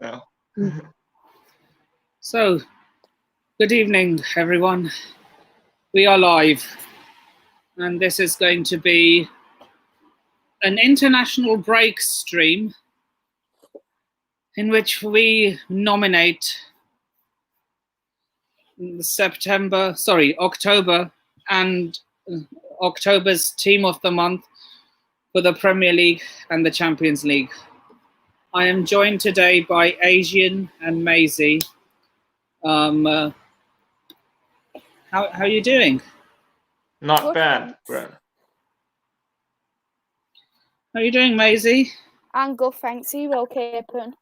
now. So, good evening, everyone. We are live, and this is going to be an international break stream in which we nominate October and October's team of the month for the Premier League and the Champions League. I am joined today by Asian and Maisie. How are you doing? Not Good, bad, thanks. bro. How are you doing, Maisie? I'm good, thanks. Are you okay, Pun?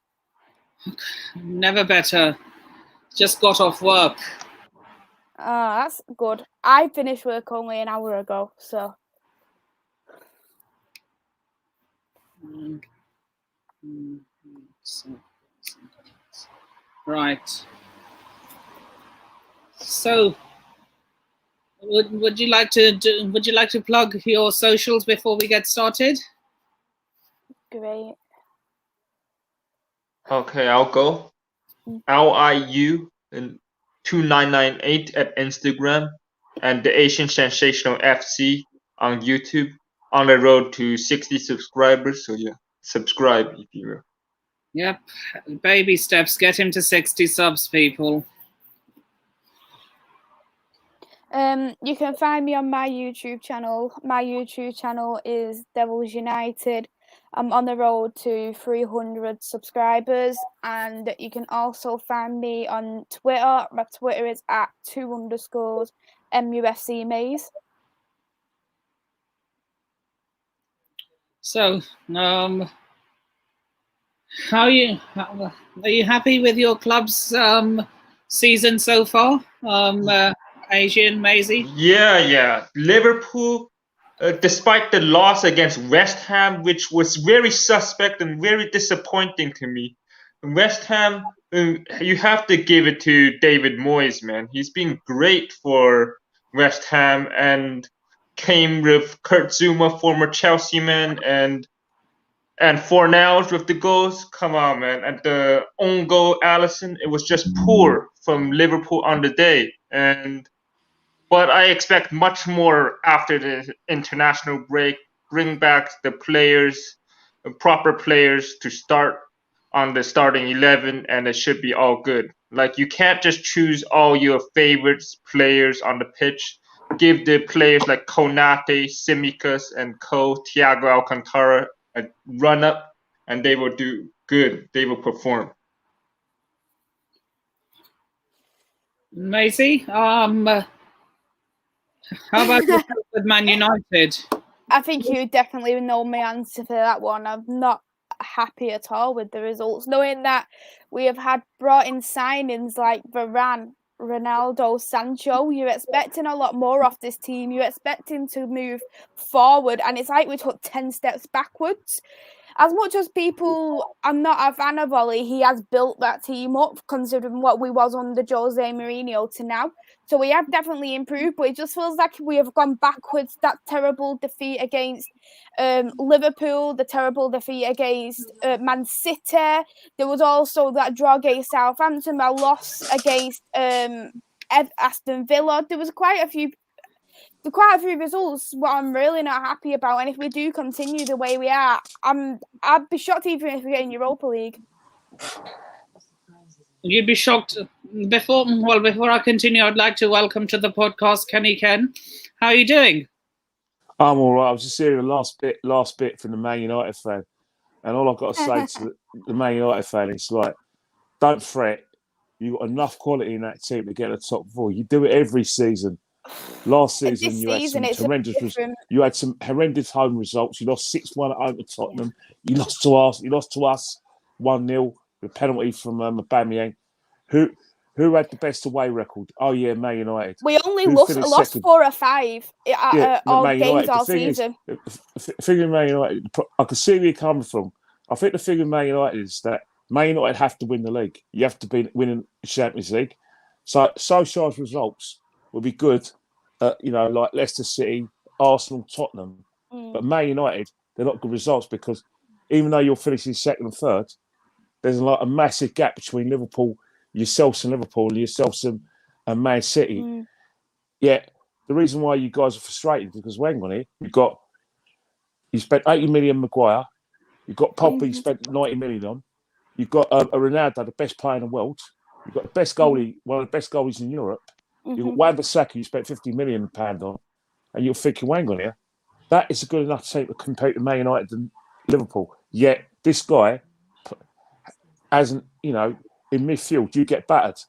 Never better. Just got off work. That's good. I finished work only an hour ago, so. Right. So, would you like to plug your socials before we get started? Great. Okay, I'll go. LIU and 2998 at Instagram and the Asian Sensational FC on YouTube. On the road to 60 subscribers, so yeah, subscribe if you will. Yep. Baby steps. Get him to 60 subs, people. You can find me on my YouTube channel. My YouTube channel is Devils United. I'm on the road to 300 subscribers, and you can also find me on Twitter. My Twitter is at 2_MUFC Maze. So, are you happy with your club's season so far? Asian, Maisie? Yeah. Liverpool, despite the loss against West Ham, which was very suspect and very disappointing to me. West Ham, you have to give it to David Moyes, man. He's been great for West Ham and came with Kurt Zouma, former Chelsea man, and Fornals with the goals. Come on, man. And the own goal, Alisson, it was just poor from Liverpool on the day. But I expect much more after the international break. Bring back the players, the proper players to start on the starting 11, and it should be all good. Like, you can't just choose all your favorites players on the pitch. Give the players like Konate, Tsimikas, and Thiago Alcantara a run up, and they will do good. They will perform. Maisie, how about with Man United? I think you definitely know my answer for that one. I'm not happy at all with the results, knowing that we have had brought in signings like Varane, Ronaldo, Sancho. You're expecting a lot more off this team. You're expecting to move forward, and it's like we took 10 steps backwards. As much as people, I'm not a fan of Ollie, he has built that team up, considering what we was under Jose Mourinho to now. So we have definitely improved, but it just feels like we have gone backwards. That terrible defeat against Liverpool, the terrible defeat against Man City. There was also that draw against Southampton, a loss against Aston Villa. There was quite a few results what I'm really not happy about, and if we do continue the way we are, I'd be shocked even if we get in Europa League. You'd be shocked. Before I continue, I'd like to welcome to the podcast Kenny Ken. How are you doing? I'm all right. I was just hearing the last bit from the Man United fan, and all I've got to say to the Man United fan is like, don't fret. You've got enough quality in that team to get the top four. You do it every season. Last season, you had some horrendous home results. You lost 6-1 at home to Tottenham. You lost to us 1-0 with a penalty from Aubameyang. Who had the best away record? Oh yeah, Man United. We only lost 4 or 5 all games all season. The thing with Man United, I can see where you're coming from. I think the thing with Man United is that Man United have to win the league. You have to be winning the Champions League. So Solskjaer's results will be good, like Leicester City, Arsenal, Tottenham. But Man United, they're not good results because even though you're finishing second and third, there's like a massive gap between Liverpool, yourselves and Liverpool, and yourselves and Man City. Yet the reason why you guys are frustrated is because hang on here, you spent 80 million Maguire, you've got Pogba, you spent 90 million on, you've got a Ronaldo, the best player in the world, you've got the best goalie, one of the best goalies in Europe, you've got Wan-Bissaka, you spent £50 million on, and you're thinking, hang on here, that is a good enough team to compete with Man United and Liverpool. Yet this guy hasn't, in midfield, you get battered.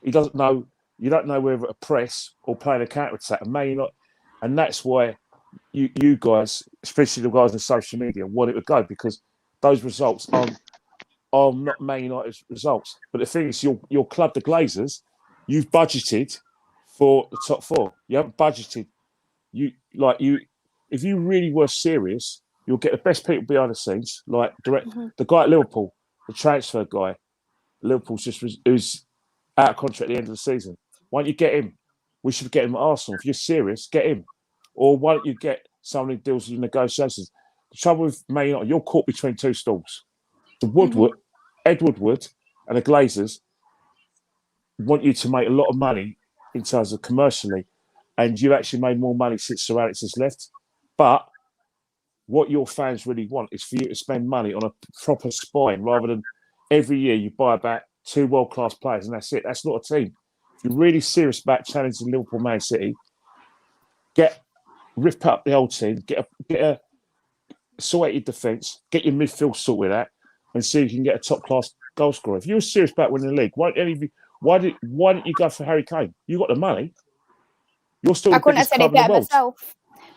He doesn't know. You don't know whether to press or play the counter attack. And that's why you guys, especially the guys on social media, want it to go because those results are not Man United's results. But the thing is, your club, the Glazers, you've budgeted for the top four. You haven't budgeted. If you really were serious, you'll get the best people behind the scenes, like the guy at Liverpool, the transfer guy. Liverpool's who's out of contract at the end of the season. Why don't you get him? We should get him at Arsenal. If you're serious, get him. Or why don't you get someone who deals with negotiations? The trouble with Man United, you're caught between two stools. Ed Woodward and the Glazers want you to make a lot of money in terms of commercially, and you actually made more money since Sir Alex has left. But what your fans really want is for you to spend money on a proper spine rather than every year you buy back 2 world-class players and that's it. That's not a team. If you're really serious about challenging Liverpool, Man City, rip up the old team, get a sorted defence, get your midfield sorted out, and see if you can get a top-class goal scorer. If you're serious about winning the league, why didn't you go for Harry Kane? You got the money. You're still the biggest club in the world.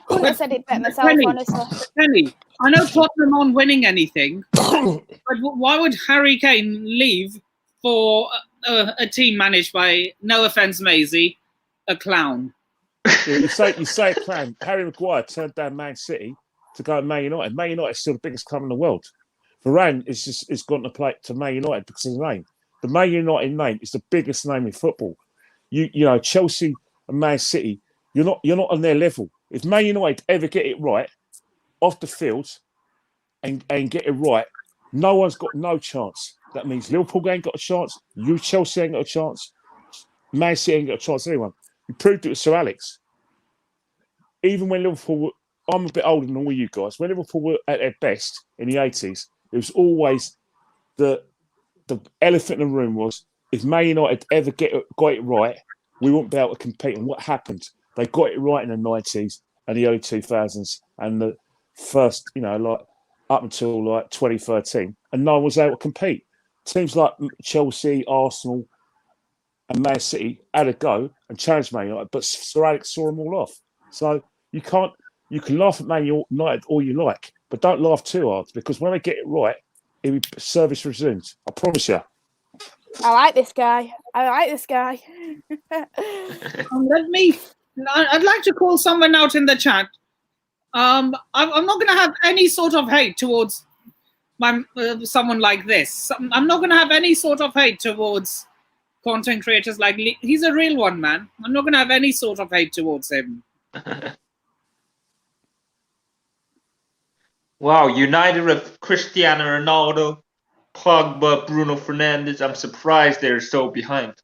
Couldn't have said it better myself, honestly. Penny, I know Tottenham aren't winning anything, but why would Harry Kane leave for a team managed by, no offence, Maisie, a clown? Yeah, you say a clown. Harry Maguire turned down Man City to go to Man United. Man United is still the biggest club in the world. Varane is gone to play to Man United because of his name. The Man United name is the biggest name in football. Chelsea and Man City, you're not on their level. If Man United ever get it right off the field and get it right, no one's got no chance. That means Liverpool ain't got a chance. Chelsea ain't got a chance. Man City ain't got a chance. Anyone. You proved it with Sir Alex. Even when Liverpool I'm a bit older than all you guys. When Liverpool were at their best in the 80s, it was always the elephant in the room was if Man United ever got it right, we wouldn't be able to compete. And what happened? They got it right in the 90s and the early 2000s and the first, up until 2013, and no one was able to compete. Teams like Chelsea, Arsenal, and Man City had a go and challenged Man United, but Sir Alex saw them all off. So you can laugh at Man United all you like, but don't laugh too hard because when they get it right, service resumes. I promise you. I like this guy. I'd like to call someone out in the chat. I'm not going to have any sort of hate towards someone like this. I'm not going to have any sort of hate towards content creators like Lee. He's a real one, man. I'm not going to have any sort of hate towards him. Wow, United with Cristiano Ronaldo, Pogba, Bruno Fernandes. I'm surprised they're so behind.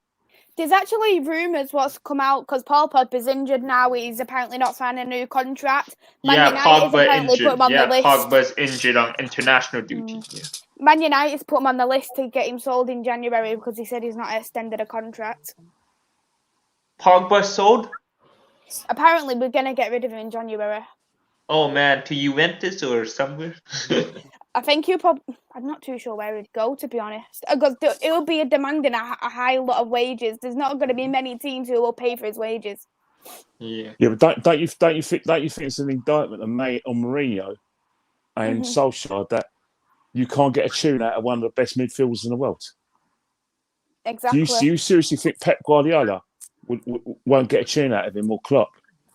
There's actually rumours what's come out because Paul Pogba's injured now. He's apparently not signing a new contract. Pogba injured. Pogba's injured on international duty. Yeah. Man United's put him on the list to get him sold in January because he said he's not extended a contract. Pogba sold? Apparently, we're going to get rid of him in January. Oh, man, to Juventus or somewhere? I think I'm not too sure where he'd go, to be honest. Because it'll be demanding a high lot of wages. There's not going to be many teams who will pay for his wages. Yeah. Yeah, but don't you think it's an indictment on Mourinho and Solskjaer that you can't get a tune out of one of the best midfielders in the world? Exactly. Do you seriously think Pep Guardiola won't get a tune out of him or Klopp?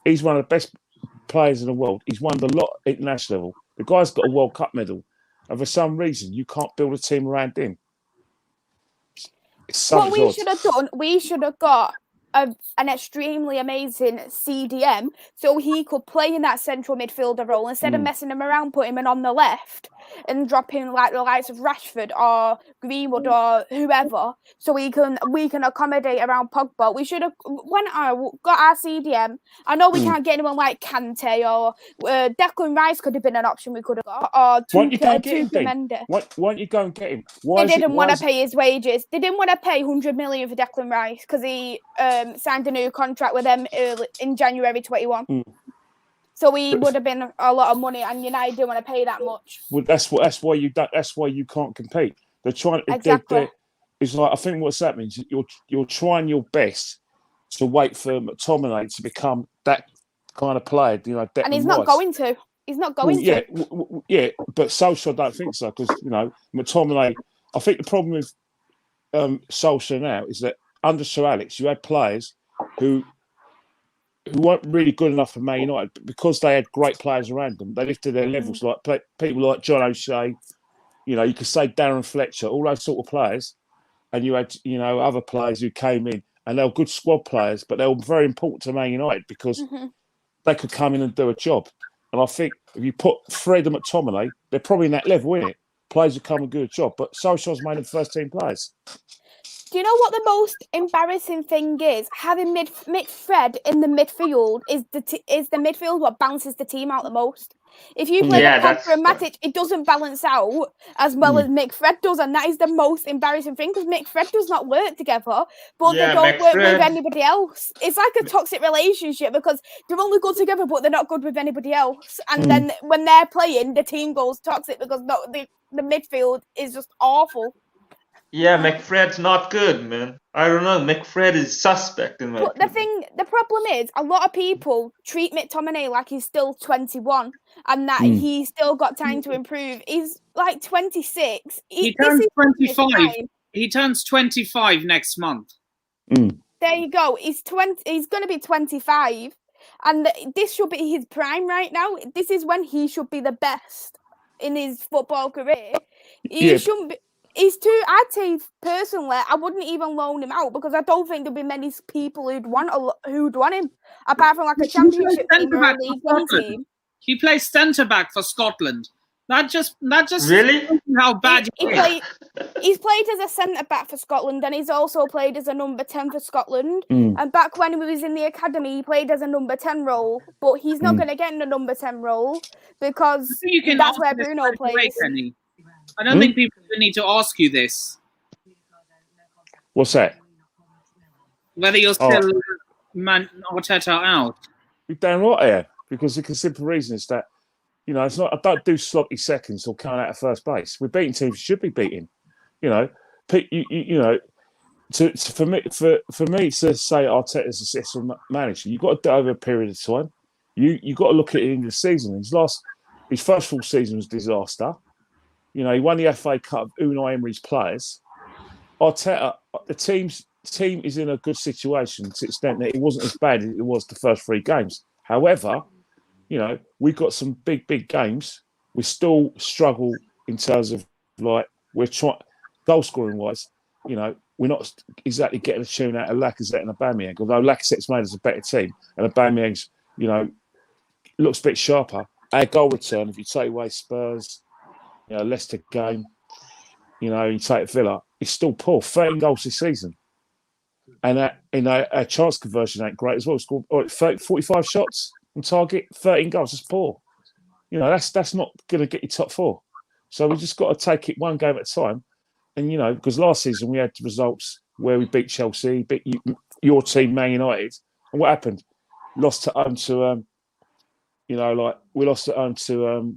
He's one of the best players in the world. He's won the lot at international level. The guy's got a World Cup medal. And for some reason, you can't build a team around him. What we should have done, we should have got an extremely amazing CDM, so he could play in that central midfielder role instead of messing him around, putting him on the left and dropping like the likes of Rashford or Greenwood or whoever, so we can accommodate around Pogba. We should have when I got our CDM. I know we can't get anyone like Kante or Declan Rice could have been an option we could have got, or Why don't you go and get him, Mendes. Why don't you go and get him? They didn't want to pay his wages. They didn't want to pay 100 million for Declan Rice because he signed a new contract with them in January 21. So he would have been a lot of money, and United didn't want to pay that much. Well, that's why you don't. That's why you can't compete. They're trying. Exactly. It's like I think what's happening is you're trying your best to wait for McTominay to become that kind of player. You know, and he's not going to. He's not going to. Yeah, but Solskjaer don't think so because McTominay. I think the problem with Solskjaer now is that under Sir Alex, you had players who weren't really good enough for Man United, but because they had great players around them, they lifted their levels. Like people like John O'Shea, you could say Darren Fletcher, all those sort of players, and you had other players who came in and they were good squad players, but they were very important to Man United because they could come in and do a job. And I think if you put Fred and McTominay, they're probably in that level, isn't it? Players who come and do a job, but Solskjaer's made them first team players. Do you know what the most embarrassing thing is? Having Fred in the midfield is the midfield what bounces the team out the most. If you play Pogba and Matic, it doesn't balance out as well as Fred does, and that is the most embarrassing thing because Fred does not work together, but they don't work with anybody else. It's like a toxic relationship because they're only good together, but they're not good with anybody else. And then when they're playing, the team goes toxic because the midfield is just awful. Yeah, McFred's not good, man. I don't know. McFred is suspect in my opinion. The problem is, a lot of people treat McTominay like he's still 21 and that he's still got time to improve. He's like 26. He turns 25. He turns 25 next month. There you go. He's going to be 25, and this should be his prime right now. This is when he should be the best in his football career. He shouldn't be. I'd say personally, I wouldn't even loan him out because I don't think there'd be many people who'd want him, apart from like a championship team or a League One team. He plays centre back for Scotland. That just really how bad he's played as a centre back for Scotland, and he's also played as a number 10 for Scotland. And back when he was in the academy, he played as a number 10 role, but he's not going to get in the number 10 role because that's where Bruno plays. I don't think people need to ask you this. What's that? Whether you're still Arteta out. You're damn right I am, because the simple reason is that, it's not. I don't do sloppy seconds or coming out of first base. We're beating teams should be beating. For me to say Arteta's a successful manager, you've got to do it over a period of time. You got to look at it in the season. His first full season was a disaster. He won the FA Cup of Unai Emery's players. Arteta, the team is in a good situation to the extent that it wasn't as bad as it was the first 3 games. However, we've got some big games. We still struggle in terms of we're trying goal scoring wise. We're not exactly getting a tune out of Lacazette and Aubameyang. Although Lacazette's made us a better team, and Aubameyang's looks a bit sharper. Our goal return, if you take away Spurs. Leicester game, you take Villa, it's still poor. 13 goals this season. And our chance conversion ain't great as well. Scored 45 shots on target, 13 goals, that's poor. That's not going to get you top 4. So we just got to take it one game at a time. And, because last season we had results where we beat Chelsea, beat your team, Man United. And what happened? Lost at home to, we lost at home to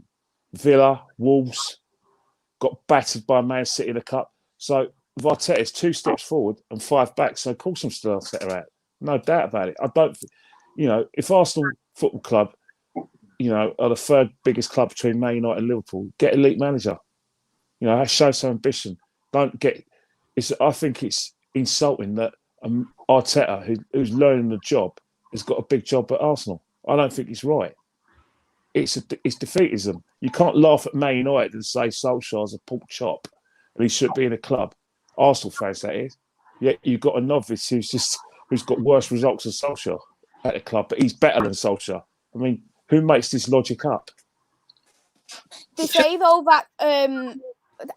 Villa, Wolves, got battered by Man City in the Cup. So Arteta is 2 steps forward and 5 back. So of course I'm still Arteta out. No doubt about it. I don't, if Arsenal Football Club, are the 3rd biggest club between Man United and Liverpool, get elite manager. Show some ambition. I think it's insulting that Arteta, who's learning the job, has got a big job at Arsenal. I don't think it's right. It's defeatism. You can't laugh at Man United and say Solskjaer's a pork chop and he should be in a club. Arsenal fans, that is. Yet you've got a novice who's just who's got worse results than Solskjaer at the club, but he's better than Solskjaer. I mean, who makes this logic up? They say though that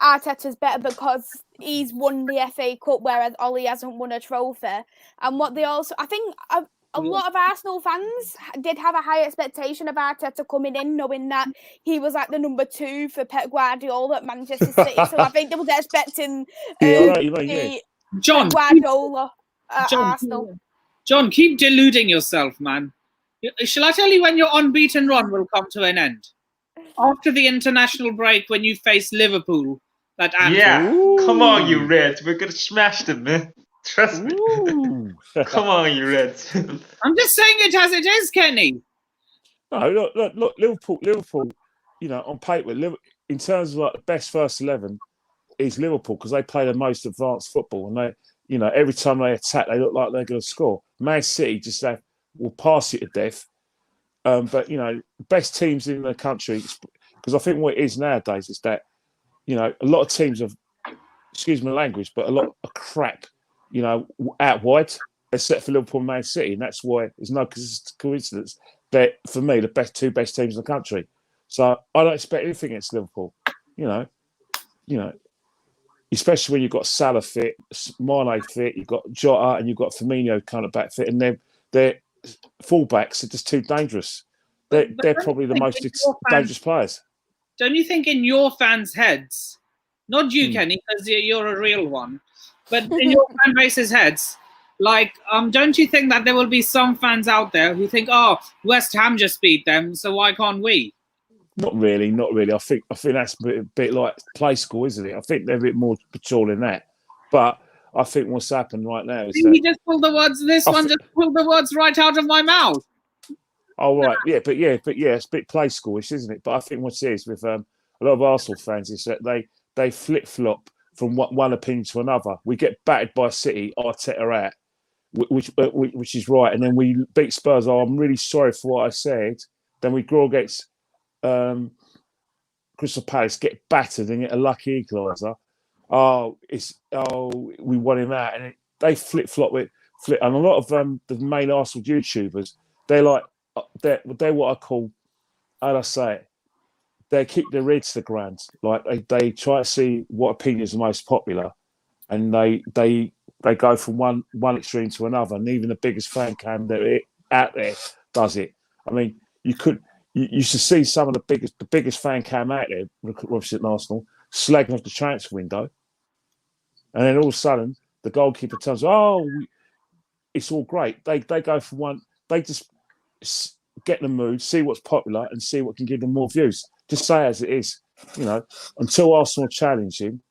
Arteta's better because he's won the FA Cup, whereas Ollie hasn't won a trophy. And what they also, I think, a lot of Arsenal fans did have a high expectation of Arteta coming in, knowing that he was like the number 2 for Pep Guardiola at Manchester City. So I think they were expecting John Guardiola at Arsenal. John, keep deluding yourself, man. Shall I tell you when your unbeaten run will come to an end? After the international break, when you face Liverpool at Anfield. Yeah, come on, you Reds. We're going to smash them, man. Trust me. Come on, you Reds. I'm just saying it as it is, Kenny. No, look, Liverpool, you know, on paper, in terms of like the best first 11, is Liverpool because they play the most advanced football. And they, you know, every time they attack, they look like they're going to score. Man City just will pass it to death. But, you know, best teams in the country, because I think what it is nowadays is that, you know, a lot of teams have, excuse my language, but a lot of crap, you know, out wide, except for Liverpool and Man City. And that's why there's no coincidence that, for me, the two best teams in the country. So I don't expect anything against Liverpool, you know, especially when you've got Salah fit, Mane fit, you've got Jota and you've got Firmino kind of back fit, and their fullbacks are just too dangerous. They're probably the most dangerous players. Don't you think in your fans' heads, not you, Kenny, because you're a real one, but in your fan base's heads, like, don't you think that there will be some fans out there who think, oh, West Ham just beat them, so why can't we? Not really. I think that's a bit like play school, isn't it? I think they're a bit more mature than that. But I think what's happened right now is that... You just pulled the words, just pulled the words right out of my mouth. Oh, right. Yeah, it's a bit play schoolish, isn't it? But I think what it is with a lot of Arsenal fans is that they flip-flop from one opinion to another. We get battered by City, Arteta out, which is right. And then we beat Spurs. Oh, I'm really sorry for what I said. Then we draw against Crystal Palace, get battered and get a lucky equaliser. We won him out. And they flip-flop with... And a lot of the main Arsenal YouTubers, they're what I call, how do I say it? They keep their ears to the ground. Like they try to see what opinion is the most popular, and they go from one extreme to another. And even the biggest fan cam that out there does it. I mean, you should see some of the biggest fan cam out there, representing Arsenal, slagging off the transfer window, and then all of a sudden the goalkeeper tells, it's all great. They go from one. They just get in the mood, see what's popular, and see what can give them more views. Just say as it is, you know. Until Arsenal challenge him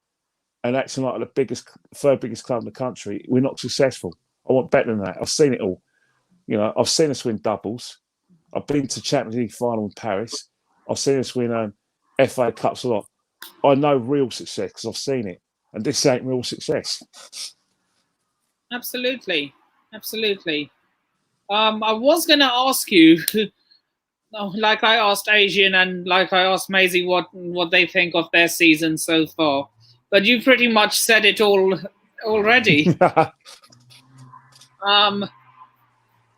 and acting like the third biggest club in the country, we're not successful. I want better than that. I've seen it all. You know, I've seen us win doubles. I've been to Champions League final in Paris. I've seen us win FA Cups a lot. I know real success because I've seen it, and this ain't real success. Absolutely. I was going to ask you, like I asked Asian and like I asked Maisie, what they think of their season so far. But you pretty much said it all already. What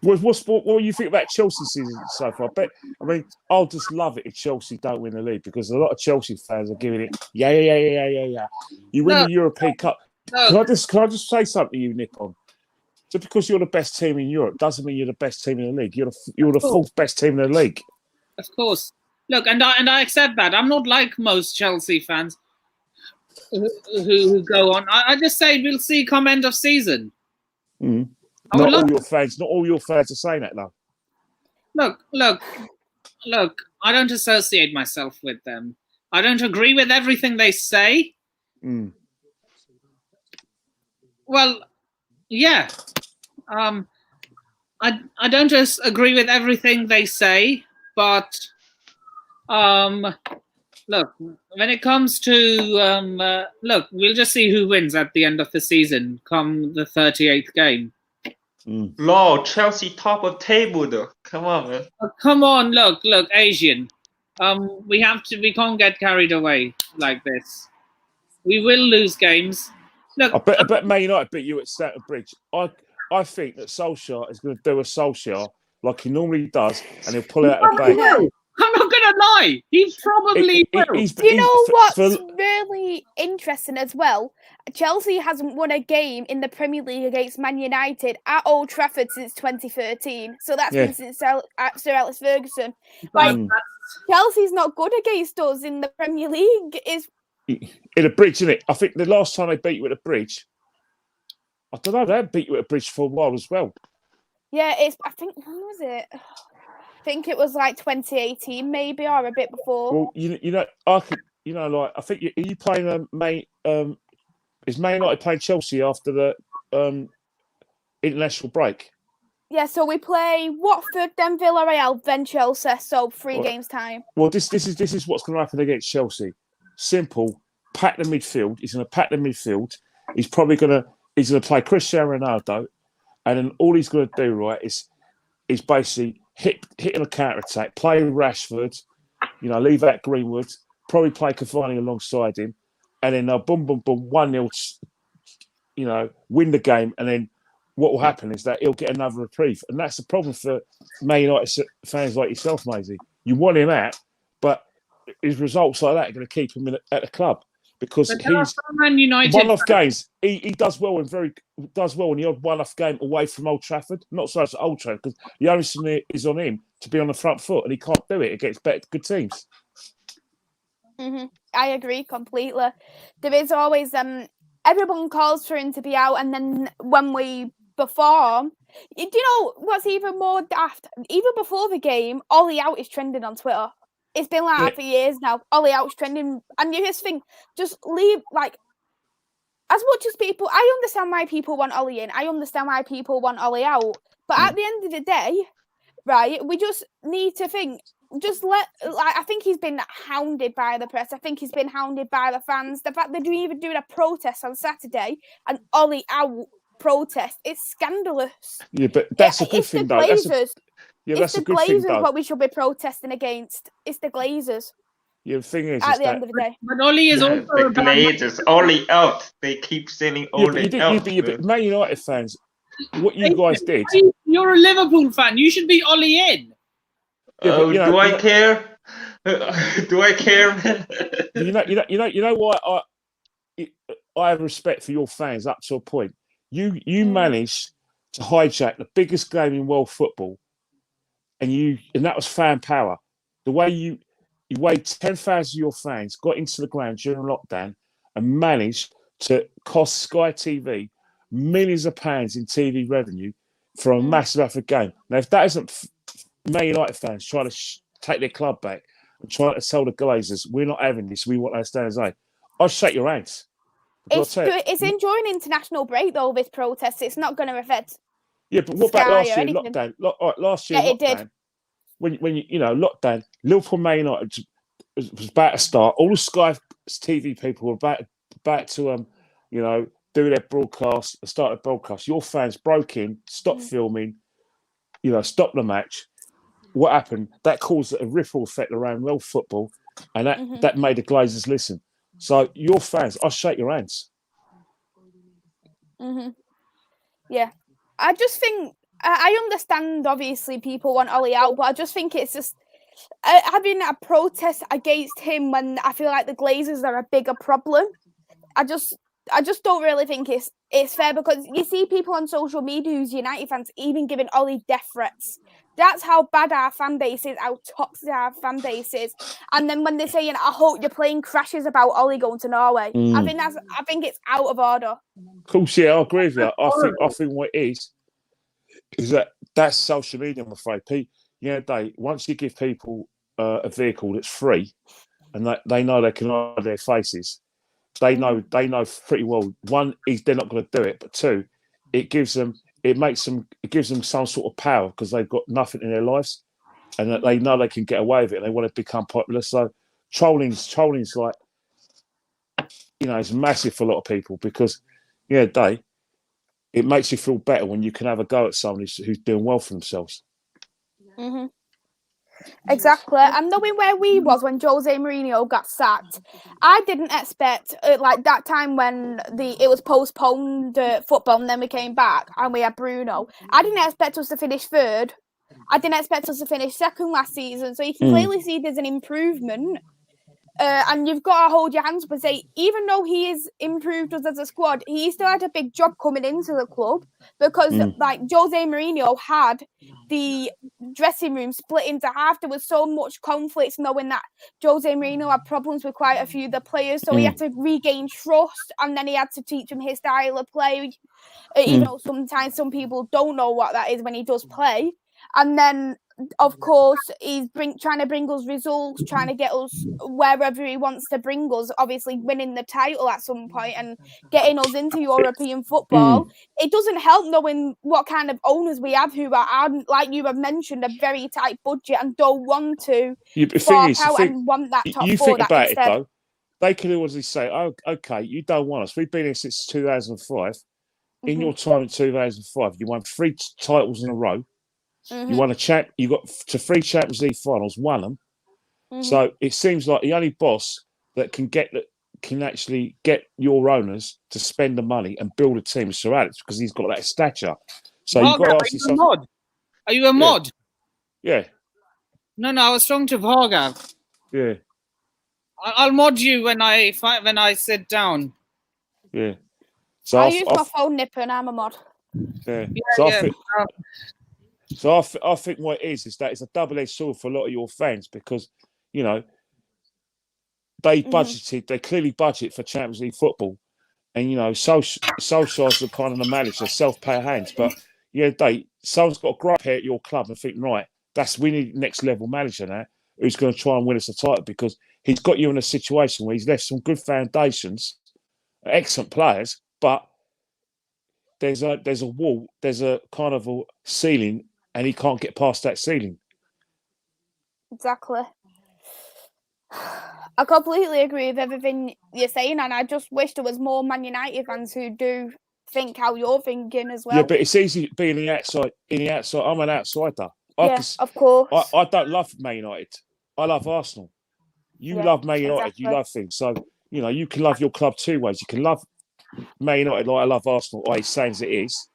do you think about Chelsea's season so far? I mean, I'll just love it if Chelsea don't win the league because a lot of Chelsea fans are giving it, yeah. You win the European Cup. Can I just say something to you, Nippon? Just because you're the best team in Europe doesn't mean you're the best team in the league. You're the fourth best team in the league. Of course. Look, and I accept that. I'm not like most Chelsea fans who go on. I just say we'll see come end of season. Not all your fans are saying that though. Look. I don't associate myself with them. I don't agree with everything they say. Well, yeah. I don't agree with everything they say, but look, when it comes to we'll just see who wins at the end of the season come the 38th game. Lord, Chelsea top of table though. Come on, man. Come on, look, Asian. We can't get carried away like this. We will lose games. Look, I bet Man United beat you at Stamford Bridge. I think that Solskjaer is going to do a Solskjaer like he normally does, and he'll pull it out of the bank. I'm not going to lie. He probably will. Do you know what's really interesting as well? Chelsea hasn't won a game in the Premier League against Man United at Old Trafford since 2013. So that's been since Sir Alex Ferguson. Like, Chelsea's not good against us in the Premier League. In a bridge, isn't it? I think the last time they beat you at a bridge, I don't know, they haven't beat you at a bridge for a while as well. Yeah, I think, when was it? I think it was like 2018, maybe, or a bit before. Well, I think are you playing is Man United playing Chelsea after the international break? Yeah, so we play Watford, then Villarreal, then Chelsea. So 3 games time. Well, this is what's going to happen against Chelsea. Simple. Pack the midfield. He's going to pack the midfield. He's probably going to play Cristiano Ronaldo, and then all he's going to do, right, is basically hitting a counter attack, play Rashford, leave out Greenwood, probably play Cavani alongside him, and then boom, boom, boom, 1-0, win the game, and then what will happen is that he'll get another reprieve. And that's the problem for Man United fans like yourself, Maisie. You want him out, but his results like that are going to keep him at the club. Because he's Man United one-off games. He does well in the odd one-off game away from Old Trafford. Not so much at Old Trafford, because the onus is on him to be on the front foot, and he can't do it against good teams. Mm-hmm. I agree completely. There is always everyone calls for him to be out, and then when we perform, do you know what's even more daft? Even before the game, Ollie out is trending on Twitter. It's been like that for years now. Ollie out's trending. And you just think, just leave, like, as much as people, I understand why people want Ollie in. I understand why people want Ollie out. But at the end of the day, right, we just need to think, I think he's been hounded by the press. I think he's been hounded by the fans. The fact that they're even doing a protest on Saturday, and Ollie out protest, it's scandalous. Yeah, but that's a good thing, though. It's the Glazers what we should be protesting against. It's the Glazers. Yeah, the thing is, at the end of the day. But Ollie is also the Glazers. Ollie out. They keep saying Ollie out. But Man United fans, what you guys did. You're a Liverpool fan. You should be Ollie in. Yeah, do I care? Do I care? You know why I have respect for your fans up to a point. You managed to hijack the biggest game in world football, and that was fan power. The way you weighed 10,000 of your fans, got into the ground during lockdown, and managed to cost Sky TV millions of pounds in TV revenue for a massive effort game. Now, if that isn't Man United fans trying to take their club back and trying to tell the Glazers, we're not having this, we want our standards out, I'll shake your hands. It's enjoying international break, though, this protest. It's not going to affect. Yeah, but what about last year lockdown? Last year lockdown, it did. When lockdown, Liverpool Man United was about to start. All the Sky TV people were about to do their broadcast, start a broadcast. Your fans broke in, stopped filming, stopped the match. What happened? That caused a ripple effect around world football, and that made the Glazers listen. So your fans, I'll shake your hands. Mm-hmm. Yeah, I just think I understand. Obviously, people want Ollie out, but I just think it's just having a protest against him when I feel like the Glazers are a bigger problem. I just don't really think it's fair, because you see people on social media who's United fans even giving Ollie death threats. That's how bad our fan base is, how toxic our fan base is. And then when they're saying, "I hope your plane crashes," about Ollie going to Norway, I think it's out of order. Of course, yeah, I agree with you. I think what it is that's social media, I'm afraid. Once you give people a vehicle that's free, and they know they can hide their faces, they know pretty well. One is they're not going to do it, but two, it gives them some sort of power, because they've got nothing in their lives, and that they know they can get away with it, and they want to become popular. So trolling's like, it's massive for a lot of people, because it makes you feel better when you can have a go at someone who's doing well for themselves. Mm-hmm. Exactly. And knowing where we was when Jose Mourinho got sacked, I didn't expect like that time when it was postponed football and then we came back and we had Bruno. I didn't expect us to finish third. I didn't expect us to finish second last season. So you can clearly see there's an improvement. And you've got to hold your hands up and say, even though he has improved us as a squad, he still had a big job coming into the club because, like, Jose Mourinho had the dressing room split into half. There was so much conflict knowing that Jose Mourinho had problems with quite a few of the players, so he had to regain trust, and then he had to teach them his style of play, even though sometimes some people don't know what that is when he does play. And then, of course, he's trying to bring us results, trying to get us wherever he wants to bring us, obviously winning the title at some point and getting us into European football. It doesn't help knowing what kind of owners we have who are, like you have mentioned, a very tight budget and don't want to fork out and want that top four. You think about it, though. They can always say, oh, okay, you don't want us. We've been here since 2005. In your time in 2005, you won 3 titles in a row. You won you got to 3 Champions League finals, won them. So it seems like the only boss that can actually get your owners to spend the money and build a team is Sir Alex, because he's got that stature. So you've got to ask yourself, mod? Are you a mod? Yeah. No, I was talking to Varga. Yeah. I'll mod you when I sit down. Yeah. So I use my phone nipper and I'm a mod. Yeah. Yeah, So I think what it is that it's a double-edged sword for a lot of your fans because, you know, they clearly budget for Champions League football. And, you know, Solskjaer's the kind of the manager, self-pay hands. But, yeah, someone's got to gripe here at your club and think, right, we need next level manager now who's going to try and win us a title because he's got you in a situation where he's left some good foundations, excellent players, but there's a wall, there's a kind of a ceiling, and he can't get past that ceiling. Exactly. I completely agree with everything you're saying, and I just wish there was more Man United fans who do think how you're thinking as well. Yeah, but it's easy being in the outside. I'm an outsider. Of course. I don't love Man United. I love Arsenal. You love Man United. Exactly. You love things. So, you know, you can love your club 2 ways. You can love Man United like I love Arsenal, or it's saying as it is,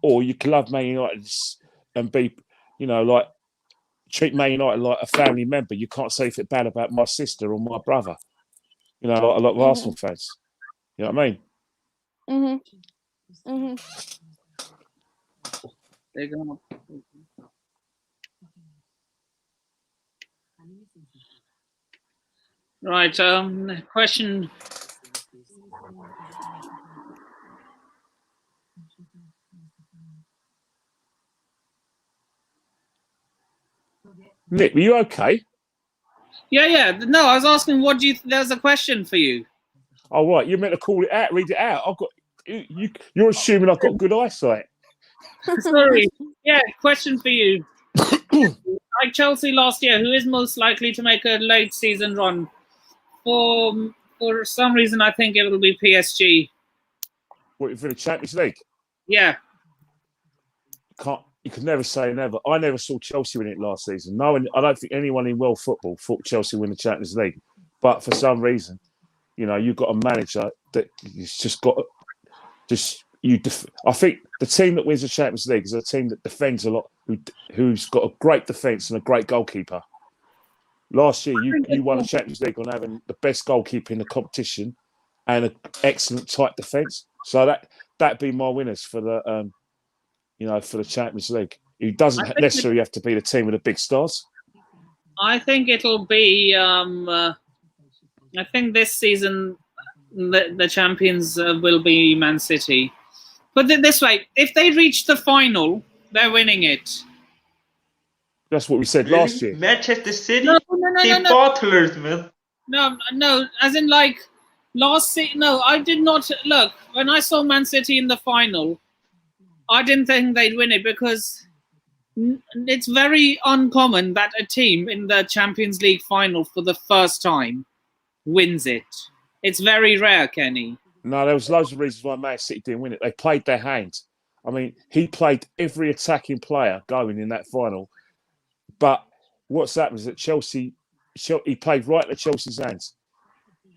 or you can love Man United and be, you know, like treat Man United like a family member. You can't say anything bad about my sister or my brother. You know, like a lot of Arsenal fans. You know what I mean? There you go. Right. Question. Nick, were you okay? Yeah. No, I was asking, what do you? There's a question for you. Oh, right. You're meant to call it out, read it out. You're assuming I've got good eyesight. Sorry. Yeah, question for you. Like Chelsea last year, who is most likely to make a late season run? For some reason, I think it will be PSG. What, for the Champions League? Yeah. You can never say never. I never saw Chelsea win it last season. No, I don't think anyone in world football thought Chelsea win the Champions League. But for some reason, you know, you've got a manager that he's just got I think the team that wins the Champions League is a team that defends a lot, who's got a great defence and a great goalkeeper. Last year, you won the Champions League on having the best goalkeeper in the competition and an excellent tight defence. So that'd be my winners for the for the Champions League. It doesn't necessarily have to be the team with the big stars. I think it'll be. I think this season the champions will be Man City. Put it this way: if they reach the final, they're winning it. That's what we said last year. Manchester City? No. Bottlers, man. No. As in, like, last season. No, I did not. Look, when I saw Man City in the final, I didn't think they'd win it because it's very uncommon that a team in the Champions League final for the first time wins it. It's very rare, Kenny. No, there was loads of reasons why Man City didn't win it. They played their hand. I mean, he played every attacking player going in that final. But what's happened is that Chelsea, he played right into Chelsea's hands.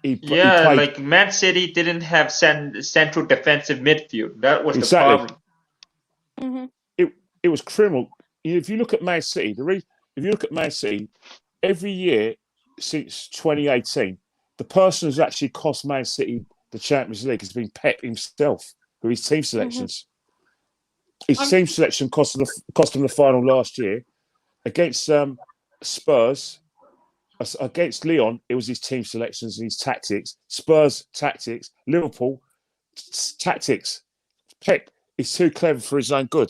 He Yeah, played like Man City didn't have central defensive midfield. That was the exactly. problem. Mhm. It was criminal. If you look at Man City, every year since 2018, the person who's actually cost Man City the Champions League has been Pep himself with his team selections. His team selection cost him the final last year against Spurs. Against Lyon, it was his team selections and his tactics. Spurs tactics. Liverpool tactics. Pep is too clever for his own good.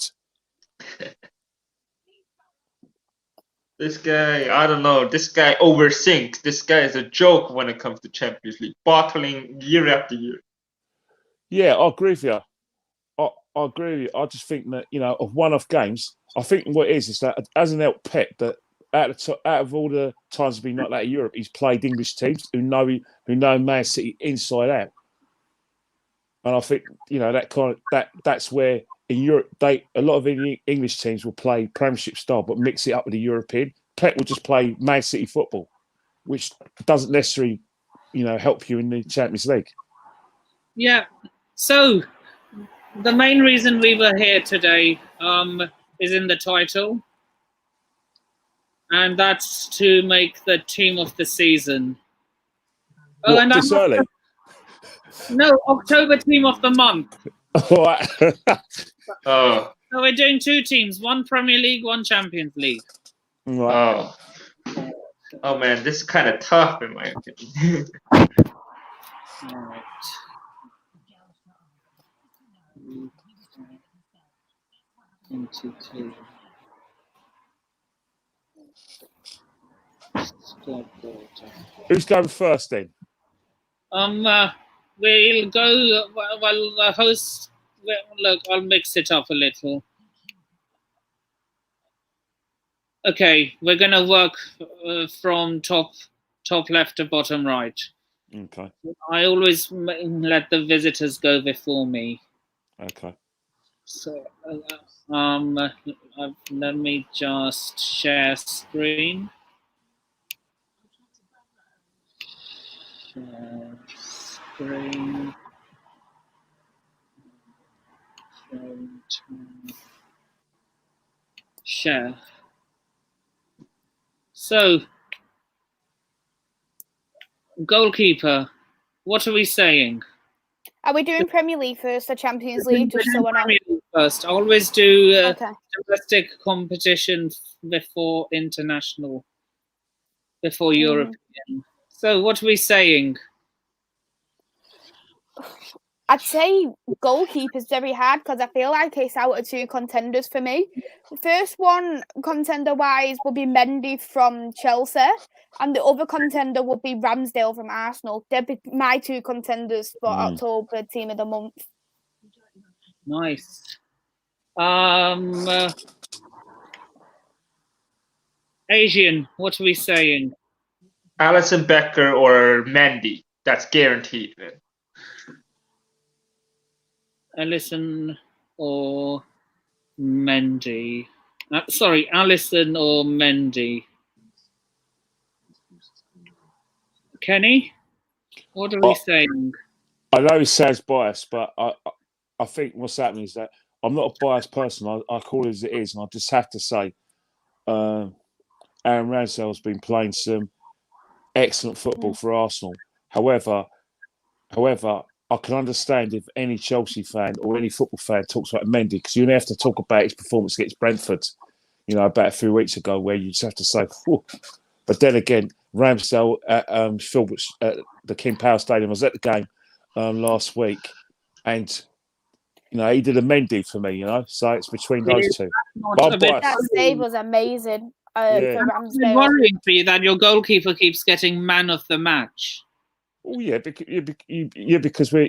This guy, I don't know. This guy overthinks. This guy is a joke when it comes to Champions League, bottling year after year. Yeah, I agree with you. I agree with you. I just think that, of one-off games, I think what it is that it hasn't helped Pep that out of all the times he's been knocked out of Europe, he's played English teams who know Man City inside out. And I think, that's where in Europe, a lot of English teams will play Premiership style, but mix it up with the European. Pep will just play Man City football, which doesn't necessarily, help you in the Champions League. Yeah. So the main reason we were here today is in the title, and that's to make the team of the season. Oh, and this early? No, October team of the month. All right. Oh. So we're doing 2 teams, 1 Premier League, 1 Champions League. Right. Oh man, this is kind of tough in my opinion. All right. Who's going first then? We'll go. Well, the host. Well, look, I'll mix it up a little. Okay, we're gonna work from top left to bottom right. Okay. I always let the visitors go before me. Okay. So, let me just share screen. Share screen. Share. So, goalkeeper, what are we saying? Are we doing Premier League first or Champions League? Just so I know. Premier League first. I always do Okay. domestic competition before international, before European. So, what are we saying? I'd say goalkeeper's very hard because I feel like it's out of 2 contenders for me. The first one, contender-wise, will be Mendy from Chelsea, and the other contender would be Ramsdale from Arsenal. They'd be my 2 contenders for October Team of the Month. Nice. Asian, what are we saying? Alisson Becker or Mendy. That's guaranteed. Alisson or Mendy? Alisson or Mendy? Kenny, what are we saying? I know it sounds biased, but I think what's happening is that I'm not a biased person. I call it as it is, and I just have to say, Aaron Ramsdale's been playing some excellent football for Arsenal. However, I can understand if any Chelsea fan or any football fan talks about Mendy, because you only have to talk about his performance against Brentford, about a few weeks ago, where you just have to say, whew. But then again, Ramsdale at the King Power Stadium, I was at the game last week, and he did a Mendy for me, so it's between those 2. That save was amazing for Ramsdale. It's worrying for you that your goalkeeper keeps getting man of the match. Oh yeah, because we're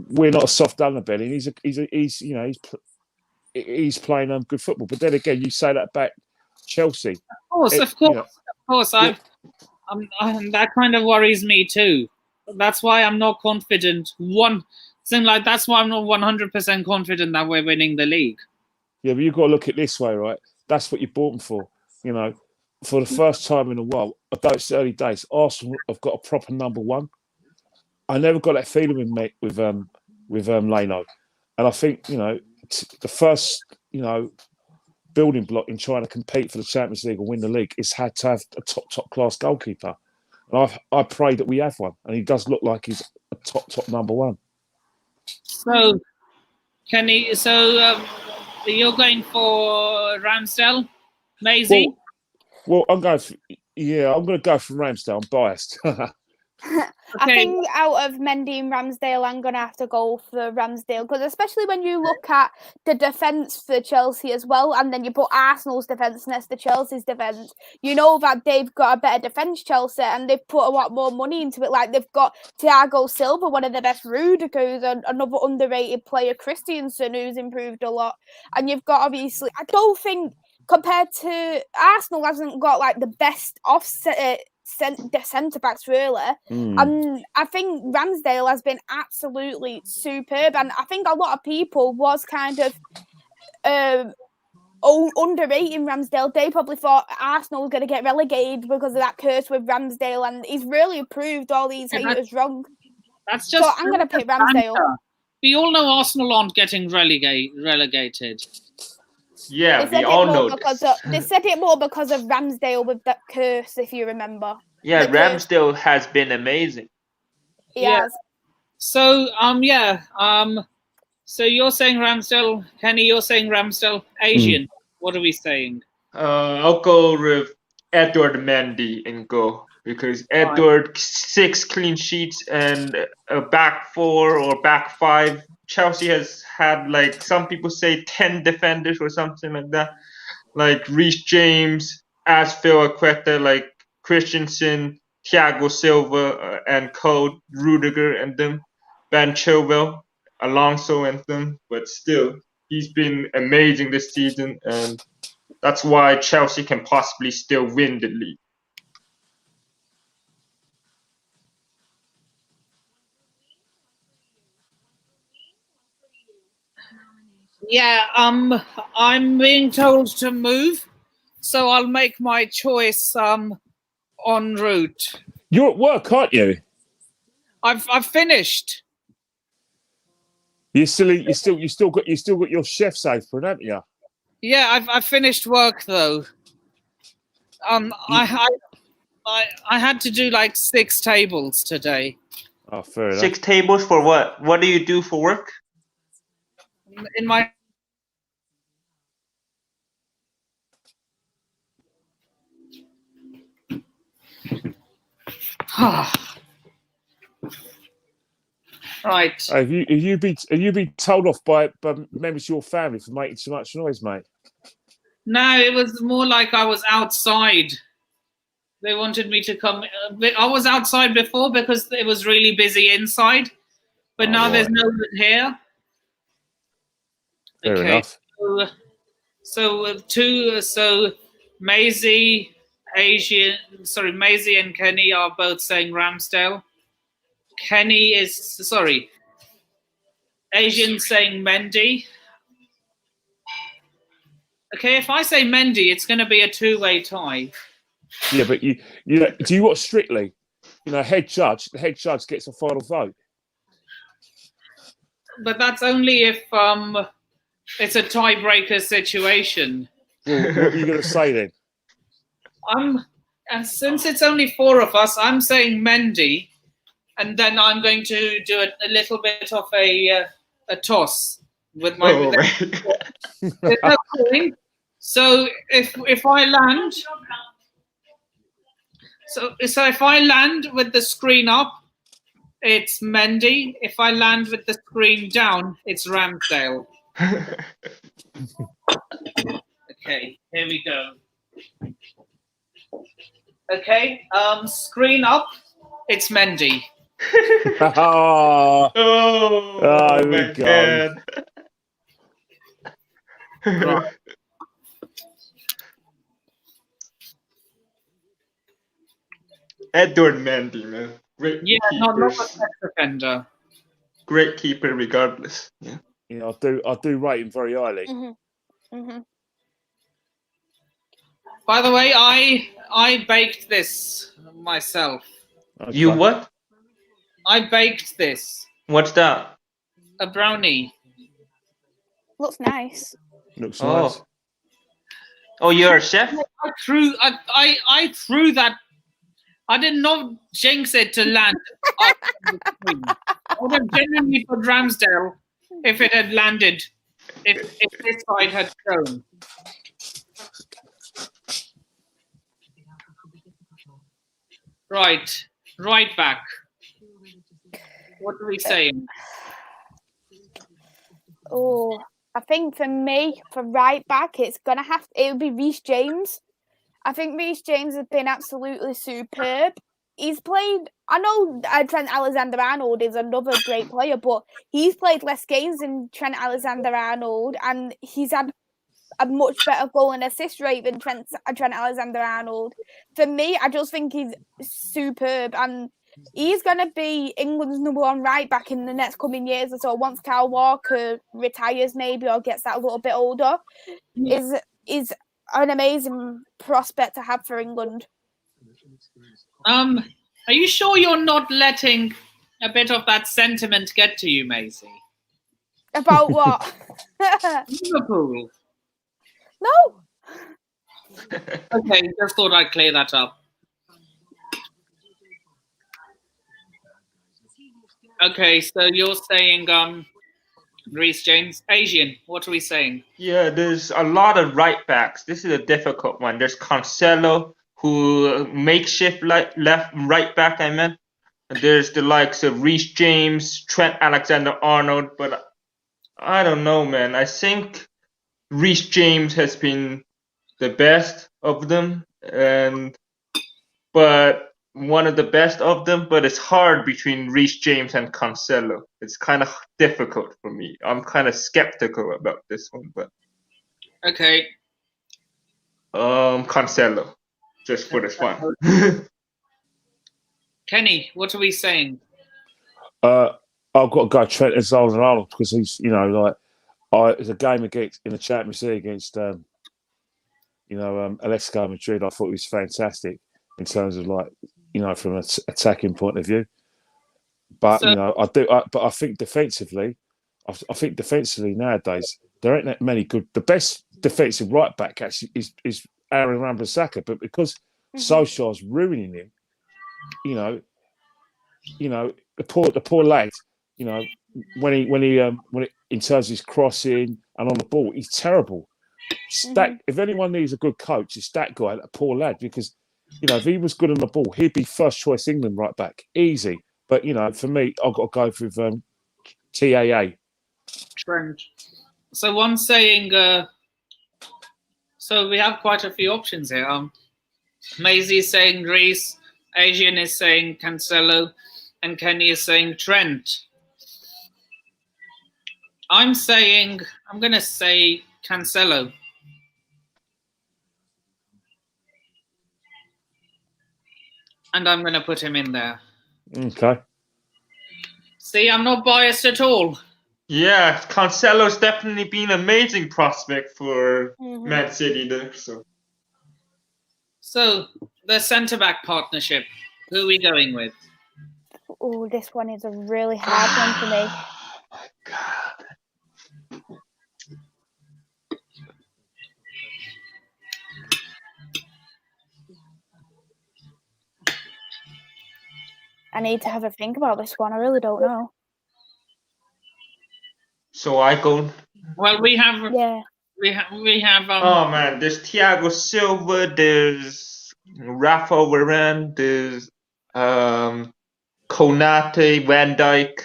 we're not a soft underbelly. He's playing good football. But then again, you say that about Chelsea. Of course. That kind of worries me too. That's why I'm not confident. That's why I'm not 100% confident that we're winning the league. Yeah, but you've got to look at it this way, right? That's what you bought them for. You know, for the first time in a while, although it's early days, Arsenal have got a proper number one. I never got that feeling with Leno, and I think the first building block in trying to compete for the Champions League or win the league is had to have a top class goalkeeper. And I pray that we have one, and he does look like he's a top number one. So, Kenny, you're going for Ramsdale, Maisie? Well, I'm going to go for Ramsdale. I'm biased. I think out of Mendy and Ramsdale, I'm going to have to go for Ramsdale, because especially when you look at the defence for Chelsea as well, and then you put Arsenal's defence next to Chelsea's defence, you know that they've got a better defence, Chelsea, and they've put a lot more money into it. Like, they've got Thiago Silva, one of the best, Rudiger, and another underrated player, Christensen, who's improved a lot. And you've got, obviously, I don't think, compared to Arsenal, hasn't got like the best offset the centre backs really, and I think Ramsdale has been absolutely superb, and I think a lot of people was kind of underrating Ramsdale. They probably thought Arsenal was going to get relegated because of that curse with Ramsdale, and he's really proved all these haters wrong. That's just so I'm going to pick Ramsdale. We all know Arsenal aren't getting relegated. Yeah, we all know this. They said it more because of Ramsdale with that curse, if you remember. Yeah, Ramsdale has been amazing. Yeah. So, so you're saying Ramsdale, Kenny, you're saying Ramsdale. Asian, what are we saying? I'll go with Edward Mendy in goal, because Edward, 6 clean sheets and a back 4 or back 5. Chelsea has had, like, some people say 10 defenders or something like that. Like Reece James, Azpilicueta, like Christensen, Thiago Silva, and Rudiger, and them, Ben Chilwell, Alonso, and them. But still, he's been amazing this season, and that's why Chelsea can possibly still win the league. Yeah, I'm being told to move, so I'll make my choice en route. You're at work, aren't you? I've finished. You still got your chef's apron, haven't you? Yeah, I've finished work though. I had to do like 6 tables today. Oh, fair enough. 6 tables for what? What do you do for work? In my right. Have you been told off by members of your family for making too much noise, mate? No, it was more like I was outside. They wanted me to come. I was outside before because it was really busy inside, but now there's no one here. Fair enough. So Maisie and Kenny are both saying Ramsdale. Asian saying Mendy. Okay, if I say Mendy, it's going to be a 2-way tie. Yeah, but do you watch Strictly? The head judge gets a final vote. But that's only if it's a tiebreaker situation. Well, what are you going to say then? And since it's only 4 of us, I'm saying Mendy, and then I'm going to do a little bit of a toss with my. There's no point. So if I land, so if I land with the screen up, it's Mendy. If I land with the screen down, it's Ramsdale. Okay, here we go. Okay, screen up, it's Mendy. Oh my God. Right. Edward Mendy, man. Great not a sex offender. Great keeper, regardless. Yeah. I do rate him very highly. Mm-hmm. Mm-hmm. By the way, I baked this myself. Okay. You what? I baked this. What's that? A brownie. Looks nice. Looks nice. Oh, you're a chef? I threw that. I did not jinx it to land. I would have genuinely put Ramsdale if it had landed. If this side had shown. Right back. What are we saying? Oh, I think for me, for right back, it'll be Reece James. I think Reece James has been absolutely superb. He's played. I know Trent Alexander-Arnold is another great player, but he's played less games than Trent Alexander-Arnold, and he's had a much better goal and assist rate than Trent Alexander-Arnold. For me, I just think he's superb, and he's going to be England's number one right back in the next coming years or so. Once Kyle Walker retires, maybe, or gets that a little bit older, is an amazing prospect to have for England. Are you sure you're not letting a bit of that sentiment get to you, Maisie? About what? Liverpool. No. Okay, just thought I'd clear that up. Okay, so you're saying Reece James. Asian, what are we saying? Yeah, there's a lot of right backs. This is a difficult one. There's Cancelo, who makeshift right back, I meant. And there's the likes of Reece James, Trent Alexander-Arnold, but I don't know, man. I think Reece James has been the best of them, but one of the best of them, but it's hard between Reece James and Cancelo. It's kind of difficult for me. I'm kind of skeptical about this one, but okay. Cancelo, just for this one. Kenny, what are we saying? I've got to go Trent Alexander-Arnold because he's, it's a game in the Champions League against, Atletico Madrid. I thought he was fantastic in terms of from an attacking point of view. But I think defensively, nowadays there ain't that many good. The best defensive right back actually is Aaron Wan-Bissaka, but because Solskjaer's ruining him, the poor lad, when in terms of his crossing and on the ball, he's terrible. If anyone needs a good coach, it's that guy, that poor lad, because if he was good on the ball, he'd be first choice England right back, easy. But for me, I've got to go with TAA. Trent. So one saying. So we have quite a few options here. Maisie is saying Reece, Asian is saying Cancelo, and Kenny is saying Trent. I'm going to say Cancelo. And I'm going to put him in there. Okay. See, I'm not biased at all. Yeah, Cancelo's definitely been an amazing prospect for Man City there. So the centre-back partnership, who are we going with? Oh, this one is a really hard one for me. Oh, my God. I need to have a think about this one. I really don't know. So I go. Well, we have. Yeah. We have. Oh man, there's Thiago Silva. There's Rafa Varane. There's Konate, Van Dijk.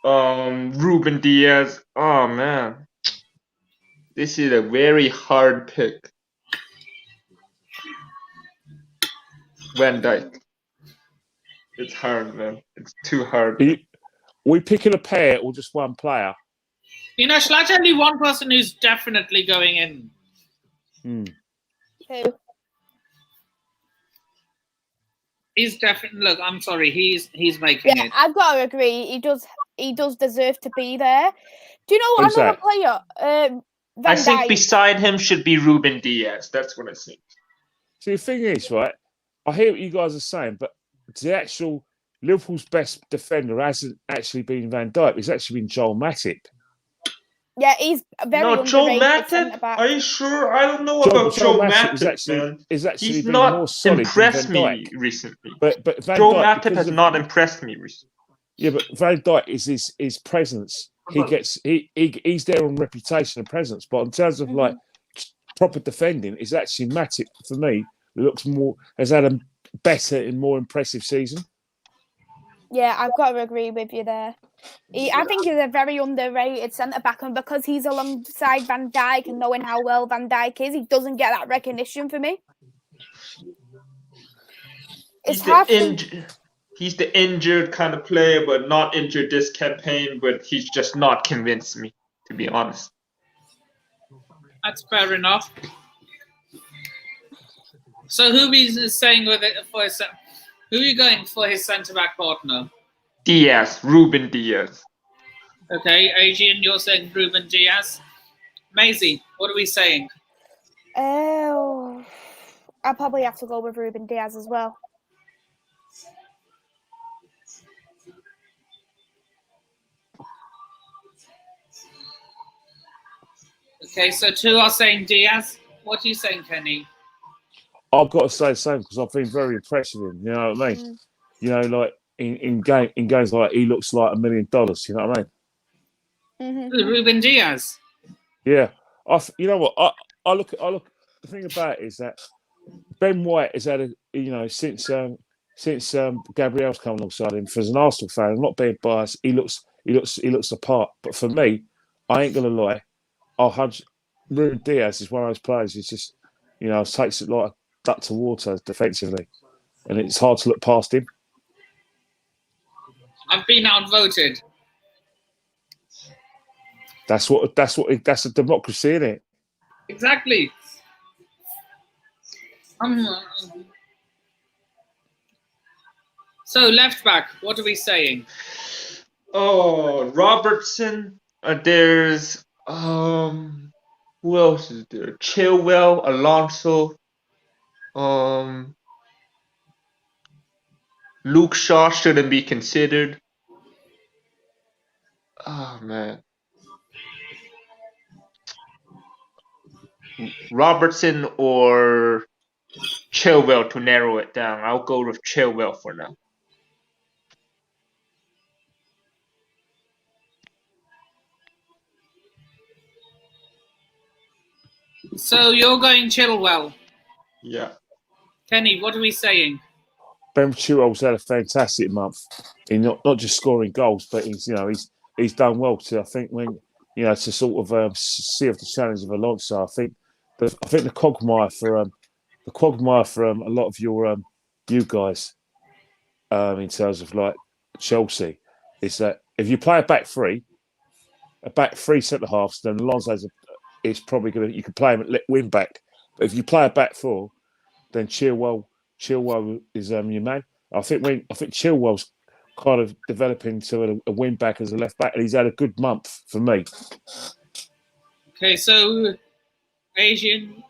Ruben Diaz. Oh man, this is a very hard pick. Van Dijk. It's hard, man. It's too hard. Are we picking a pair or just one player? Shall I tell you one person who's definitely going in? Who? He's definitely. Look, I'm sorry. He's making it. I've got to agree. He does deserve to be there. Do you know what? Another player? I Van think Dijk. beside him should be Ruben Diaz. That's what I think. See, the thing is, right, I hear what you guys are saying, but the actual Liverpool's best defender hasn't actually been Van Dijk. It's actually been Joel Matip. Yeah, he's a very No, Joe underrated centre Matip? back. Are you sure? I don't know about Joel Joe Matip Matip, man. is actually He's been not more solid than Van impressed me Dijk. recently. But Van Joe Dijk, Matip because has of, not impressed me recently. yeah, but Van Dijk is his presence. He's there on reputation and presence. But in terms of like proper defending, is actually Matip for me has had a better and more impressive season. Yeah, I've got to agree with you there. I think he's a very underrated centre back, and because he's alongside Van Dijk and knowing how well Van Dijk is, he doesn't get that recognition for me. It's hard. He's the injured kind of player, but not injured this campaign. But he's just not convinced me, to be honest. That's fair enough. So who is saying with it for his? Who are you going for his centre back partner? Diaz, Ruben Diaz. Okay, Adrian, you're saying Ruben Diaz. Maisie, what are we saying? Oh, I'll probably have to go with Ruben Diaz as well. Okay, so two are saying Diaz. What are you saying, Kenny? I've got to say the same because I've been very impressed with him. You know what I mean? You know, like in games like he looks like $1 million. You know what I mean? Ruben Diaz. Yeah, you know what? I look. The thing about it is that Ben White has had since Gabriel's come alongside him. For as an Arsenal fan, I'm not being biased. He looks the part. But for me, I ain't gonna lie. Ruben Diaz is one of those players who's just takes it like a duck to water defensively, and it's hard to look past him. I've been outvoted. That's a democracy, isn't it? Exactly. So left back, what are we saying? Oh, Robertson. There's who else is there? Chilwell, Alonso. Luke Shaw shouldn't be considered. Oh man. Robertson or Chilwell to narrow it down. I'll go with Chilwell for now. So you're going Chilwell. Yeah. Kenny, what are we saying? Ben Chilwell's had a fantastic month. In not just scoring goals, but he's done well to. I think when to sort of see off the challenge of Alonso. I think the quagmire for a lot of you guys in terms of like Chelsea is that if you play a back three centre halves, then Alonso's is probably going to you can play him at wing back. But if you play a back four, then Chilwell is your man. I think Chilwell's kind of developing to a wing back as a left back, and he's had a good month for me. Okay, so Asian,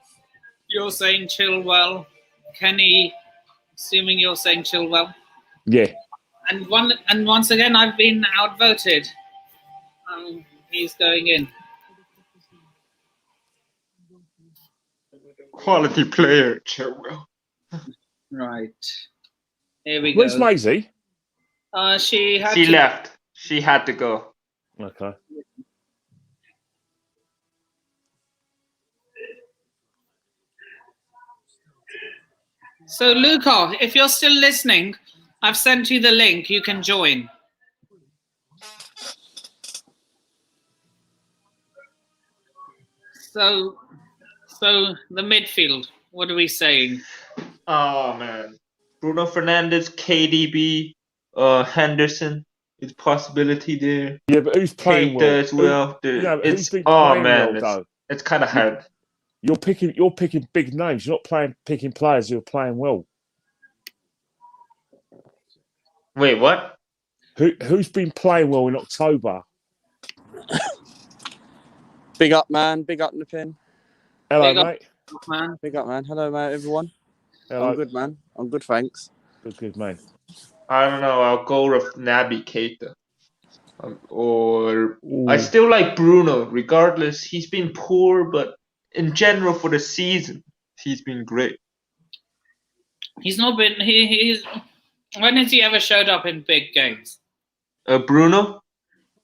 you're saying Chilwell. Kenny, assuming you're saying Chilwell. Yeah. And once again, I've been outvoted. He's going in. Quality player, Chilwell. Right. Here we go. Where's Maisie? She left. She had to go. Okay. So, Luca, if you're still listening, I've sent you the link. You can join. So the midfield, what are we saying? Oh, man. Bruno Fernandes, KDB, Henderson. It's possibility there. Yeah, but who's playing Keita well? as well. Who's been playing well, though? It's kind of hard. You're picking big names. You're not picking players who are playing well. Wait, what? Who's been playing well in October? Big up, man. Big up, Nipin. Hello, Big up. mate. Man. Big up, man. Hello, mate, everyone. Hello. I'm good, man. I'm good, thanks. Good, mate. I don't know. I'll go with Naby Keita. Or I Ooh. still like Bruno. Regardless, he's been poor, but in general for the season, he's been great. He's not been. He's. When has he ever showed up in big games? Bruno?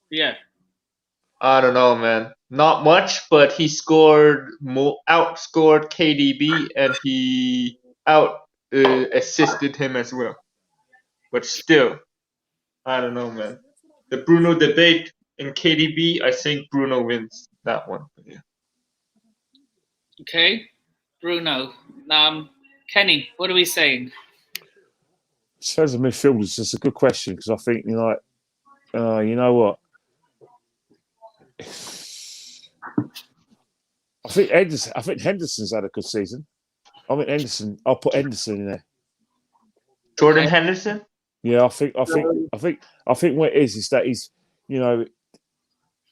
Yeah. I don't know, man. Not much, but he outscored KDB, and he assisted him as well. But still, I don't know, man. The Bruno debate in KDB, I think Bruno wins that one. Yeah. Okay, Bruno. Kenny, what are we saying? In terms of midfielders, it's a good question because I think you know what? I think Henderson's had a good season. I mean Henderson. I'll put Henderson in there. Jordan Henderson? Yeah, I think what it is that he's,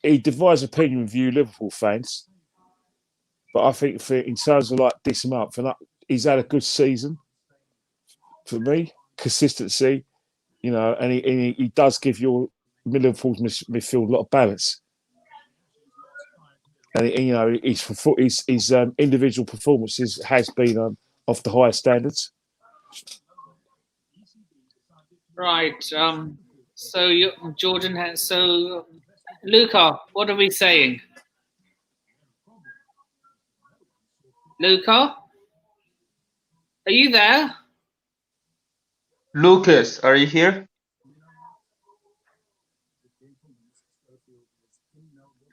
he divides opinion with you Liverpool fans. But I think in terms of like this month, he's had a good season for me. Consistency, and he does give your Liverpool's midfield a lot of balance. And his individual performances has been of the highest standards. Right. So Jordan has. So Luca, what are we saying? Luca, are you there? Lucas, are you here?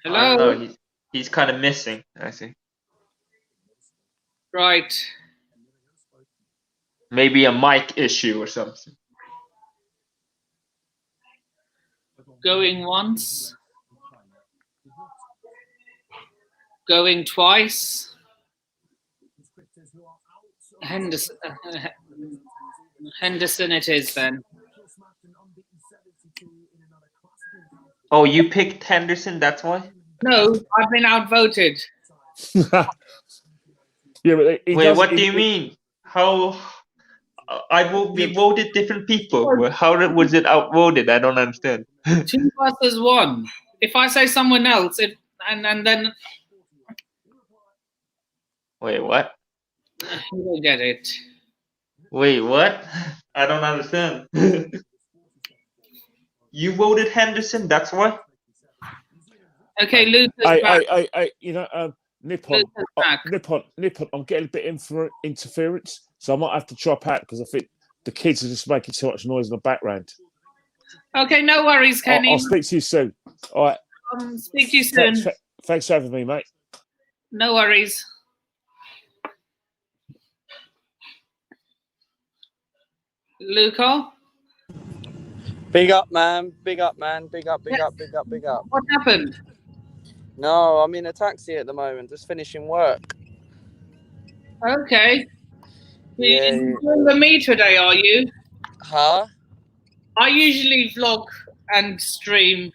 Hello. I don't know. He's kind of missing, I think. Right. Maybe a mic issue or something. Going once. Going twice. Henderson it is then. Oh, you picked Henderson, that's why? No, I've been outvoted. Yeah, but wait, what do you mean? How? We voted different people. How was it outvoted? I don't understand. 2 versus 1. If I say someone else, and then Wait, what? you don't get it. Wait, what? I don't understand. You voted Henderson, that's why? Okay, Lucas back. Nippon, I'm getting a bit interference, so I might have to drop out because I think the kids are just making too much noise in the background. Okay, no worries, Kenny. I'll speak to you soon. All right. Speak to you soon. Thanks for having me, mate. No worries. Luca? Big up, man. Big up, man. Big up, big up, big up, big up. What happened? No, I'm in a taxi at the moment, just finishing work. Okay. Yeah. You're doing the me today, are you? Huh? I usually vlog and stream.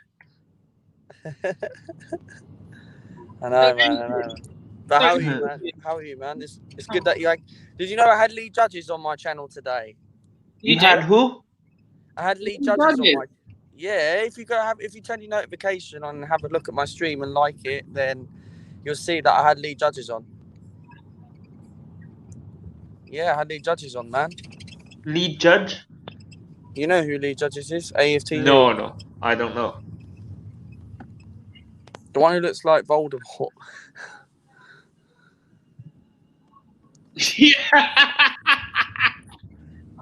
I know, man. I know. But how are you, man? How are you, man? It's good that you. Did you know I had lead judges on my channel today? You had who? I had lead judges on my. Yeah, if you turn your notification on and have a look at my stream and like it, then you'll see that I had lead judges on. Yeah, I had lead judges on, man. Lead judge? You know who lead judges is? AFTV. No, I don't know. The one who looks like Voldemort.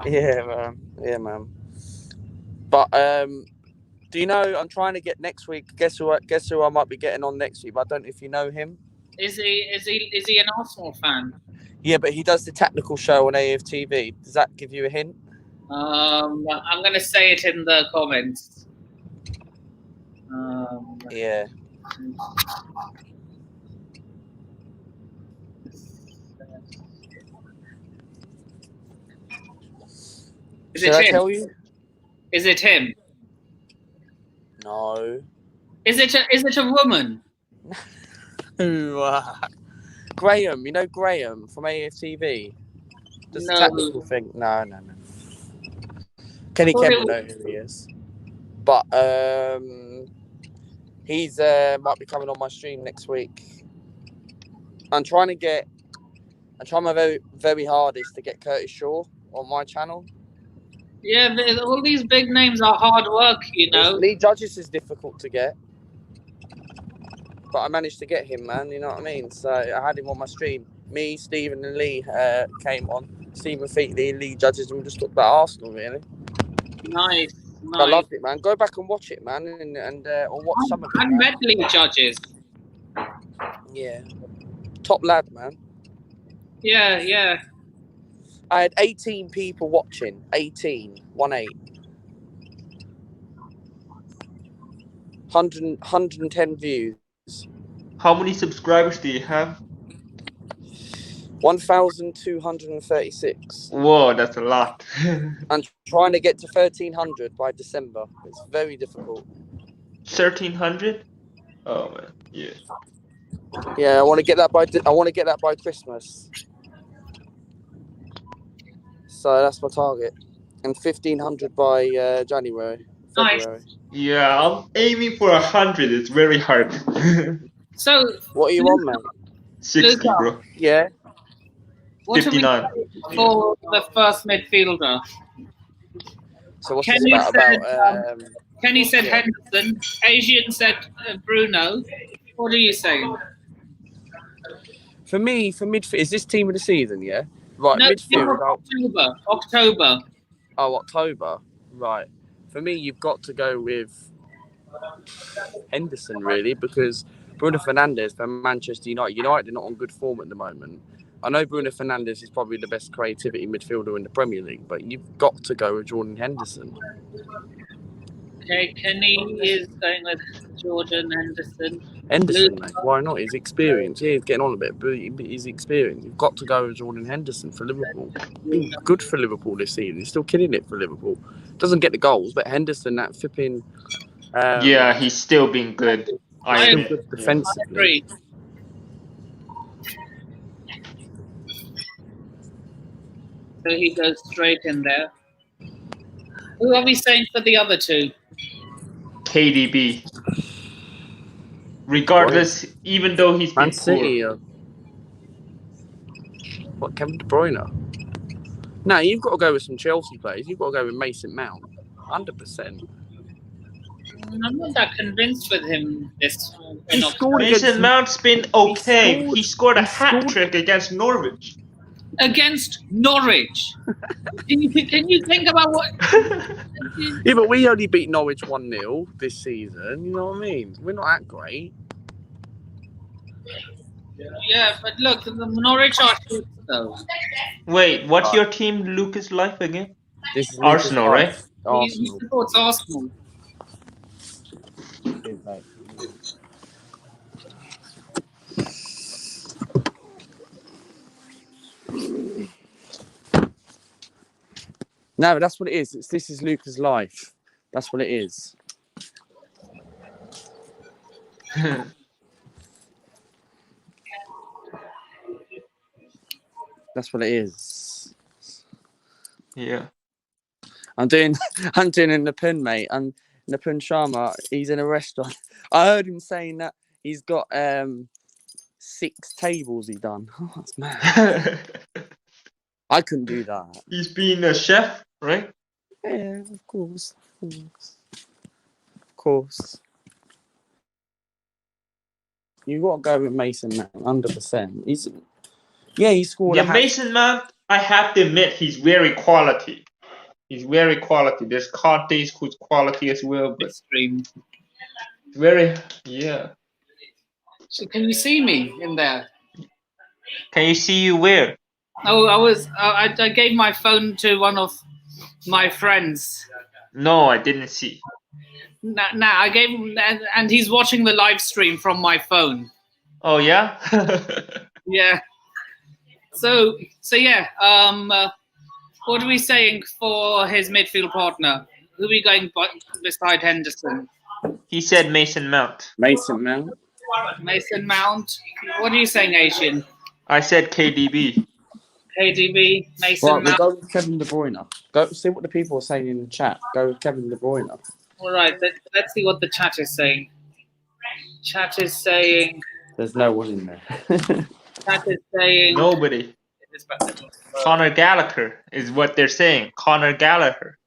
Yeah, man. But do you know I'm trying to get next week? Guess who I might be getting on next week? But I don't know if you know him. Is he an Arsenal fan? Yeah, but he does the tactical show on AFTV. Does that give you a hint? I'm gonna say it in the comments. Yeah. Should I tell you? Is it him? No. Is it a woman? Graham, you know Graham from AFTV? Just a No. tactical thing. No. Kenny thought Ken it will know who he is. But he's might be coming on my stream next week. I'm trying my very, very hardest to get Curtis Shaw on my channel. Yeah, all these big names are hard work, you know. Lee Judges is difficult to get. But I managed to get him, man. You know what I mean? So I had him on my stream. Me, Stephen, and Lee came on. Stephen Featley, Lee Judges, and we just talked about Arsenal, really. Nice. I loved it, man. Go back and watch it, man, and or watch some of it. I Man. met Lee Judges. Yeah, top lad, man. Yeah. I had 18 people watching. 18. 110 views. How many subscribers do you have? 1,236. Whoa, that's a lot. I'm trying to get to 1,300 by December. It's very difficult. 1,300? Oh man, yeah. Yeah, I want to get that by Christmas. So that's my target, and 1,500 by January, February. Nice. Yeah, I'm aiming for 100. It's very hard. So, what are you on, man? 60, Luca, bro. Yeah. What 59. are we for the first midfielder? So what's Kenny this about? Kenny said yeah. Henderson. Asian said Bruno. What are you saying? For me, for midfield, is this team of the season? Yeah. Right. No, Midfield. October. Oh, October. Right. For me, you've got to go with Henderson, really, because Bruno Fernandes for Manchester United. United are not on good form at the moment. I know Bruno Fernandes is probably the best creativity midfielder in the Premier League, but you've got to go with Jordan Henderson. Okay, Kenny is going with Jordan Henderson. Henderson, mate. Why not? He's experienced. Yeah, he's getting on a bit, but he's experienced. You've got to go with Jordan Henderson for Liverpool. Been good for Liverpool this season. He's still killing it for Liverpool. Doesn't get the goals, but Henderson, that flipping. Yeah, he's still been good. I still good defensively. So he goes straight in there. Who are we saying for the other two? KDB. Regardless, even though he's been Man City. poor. What, Kevin De Bruyne? No, you've got to go with some Chelsea players. You've got to go with Mason Mount. 100%. I'm not that convinced with him this. Mason Mount's been okay. He scored a hat-trick against Norwich. Against Norwich? Can you think about what... Yeah, but we only beat Norwich 1-0 this season. You know what I mean? We're not that great. Yeah, but look, the Norwich are shit, though. Wait, what's your team, Lucas Life again? This is Arsenal, right? He supports Arsenal. No, that's what it is. This is Luca's life. That's what it is. That's what it is. Yeah. I'm doing in the pin, mate. And Nipun Sharma, he's in a restaurant. I heard him saying that he's got 6 tables he done. Oh, that's mad. I couldn't do that. He's been a chef, right? Yeah, of course. Of course. You got to go with Mason Mount, 100%. He scored. Yeah, Mason Mount, I have to admit, he's very quality. He's very quality. There's Conte's who's quality as well, but yeah. So can you see me in there? Can you see you where? Oh, I gave my phone to one of my friends. No, I didn't see. Nah, I gave him, and he's watching the live stream from my phone. Oh yeah. Yeah. So yeah. What are we saying for his midfield partner? Who are we going beside Henderson? He said Mason Mount. Mason Mount. Mason Mount. What are you saying, Asian? I said KDB. KDB, Mason Right, we'll Mount. go with Kevin De Bruyne. Go see what the people are saying in the chat. Go with Kevin De Bruyne. All right, let's see what the chat is saying. Chat is saying. There's no one in there. Chat is saying. Nobody. Conor Gallagher is what they're saying. Conor Gallagher.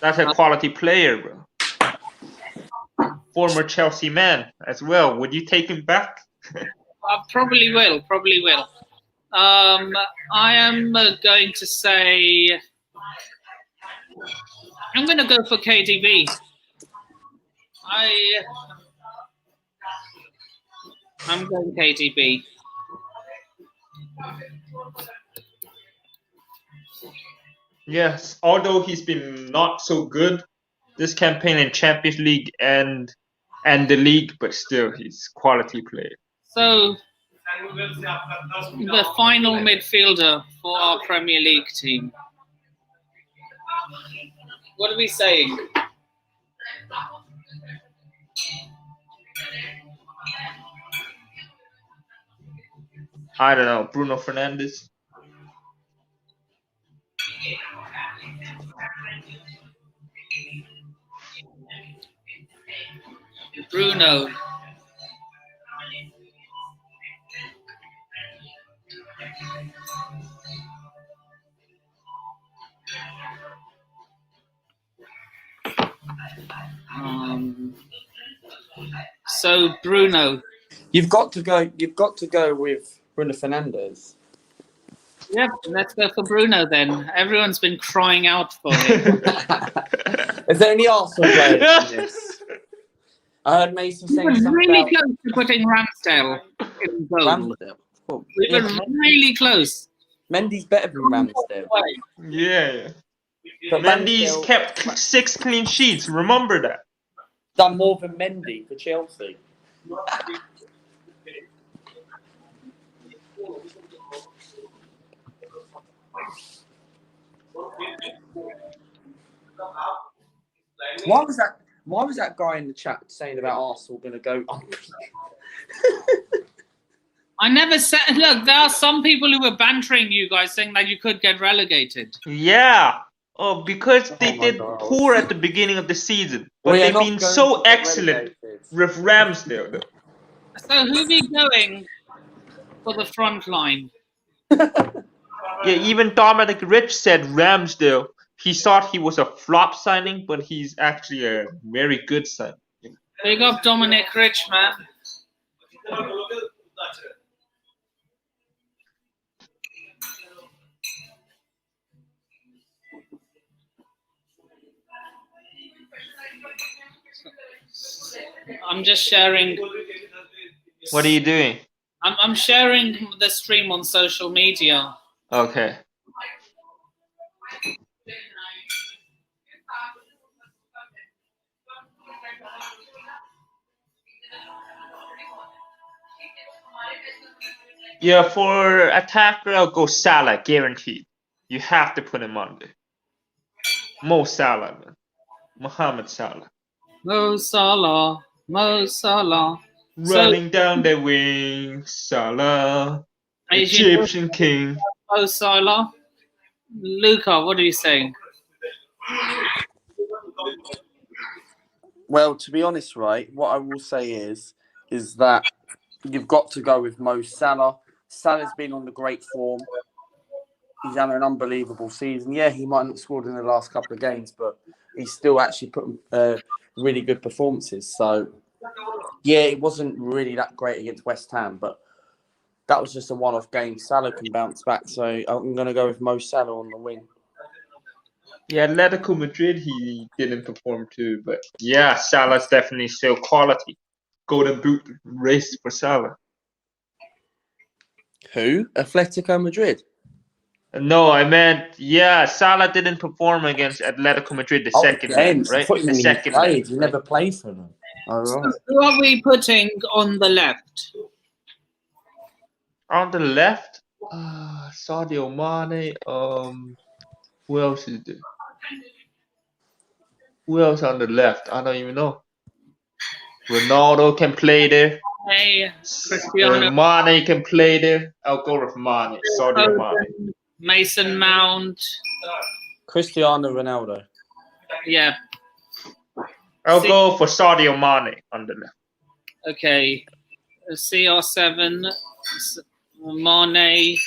That's a quality player, bro. Former Chelsea man as well. Would you take him back? Probably will. Probably will. I am going to say. I'm going to go for KDB. I'm going KDB. Yes, although he's been not so good this campaign in Champions League and the league, but still he's quality player. So the final midfielder for our Premier League team. What are we saying? I don't know, Bruno Fernandes. Bruno. So Bruno. You've got to go with Bruno Fernandes. Yep, let's go for Bruno then. Everyone's been crying out for him. Is there any Arsenal players in this? I heard Mason saying We were something really about close to putting Ramsdale in goal. Ramsdale. Oh, We were really close. Mendy's better than Ramsdale. Yeah. But Mendy's Ramsdale kept 6 clean sheets. Remember that. done more than Mendy for Chelsea. Why was that guy in the chat saying about Arsenal going to go up? I never said. Look, there are some people who were bantering you guys, saying that you could get relegated. Yeah. Oh, because they my did God. poor at the beginning of the season. But We are they've not been going so to get excellent relegated. with Ramsdale. Though. So who be going for the front line? Yeah, even Dominic Rich said Ramsdale. He thought he was a flop signing, but he's actually a very good signing. Big up Dominic Rich, man. I'm just sharing. What are you doing? I'm sharing the stream on social media. Okay. Yeah, for attacker, I'll go Salah, guaranteed. You have to put him on there. Mo Salah, man. Mohamed Salah. Mo Salah, Mo Salah. Running down the wing, Salah, Asian Egyptian king. Mo Salah. Luca, what are you saying? Well, to be honest, right, what I will say is that you've got to go with Mo Salah. Salah's been on the great form. He's had an unbelievable season. Yeah, he might not have scored in the last couple of games, but he's still actually put really good performances. So, yeah, it wasn't really that great against West Ham, but that was just a one-off game. Salah can bounce back, so I'm going to go with Mo Salah on the wing. Yeah, Atletico Madrid, he didn't perform too, but yeah, Salah's definitely still quality. Golden boot race for Salah. Who? Atletico Madrid? No, I meant, yeah, Salah didn't perform against Atletico Madrid the second leg, right? The second leg. leg. He never played for them. All right. Who are we putting on the left? On the left, Sadio Mane. Who else is there? Who else on the left? I don't even know. Ronaldo can play there. Hey, Cristiano Mane can play there. I'll go with Mane. Sadio Mane. Foden, Mason Mount. Cristiano Ronaldo. Yeah. I'll go for Sadio Mane on the left. Okay. CR7. Mane.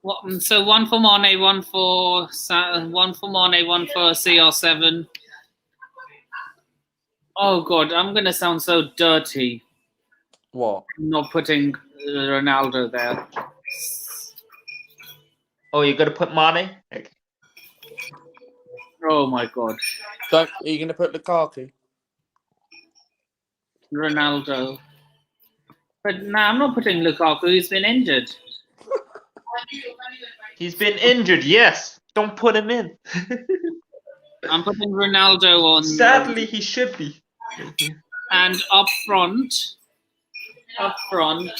What? So one for Mane, one for Mane, one for CR7. Oh God, I'm gonna sound so dirty. What? Not putting Ronaldo there. Oh, you gotta put Mane? Okay. Oh my God, Are you going to put Lukaku? Ronaldo. But no, I'm not putting Lukaku. He's been injured. He's been injured, yes. Don't put him in. I'm putting Ronaldo on. Sadly, he should be. And up front. Up front.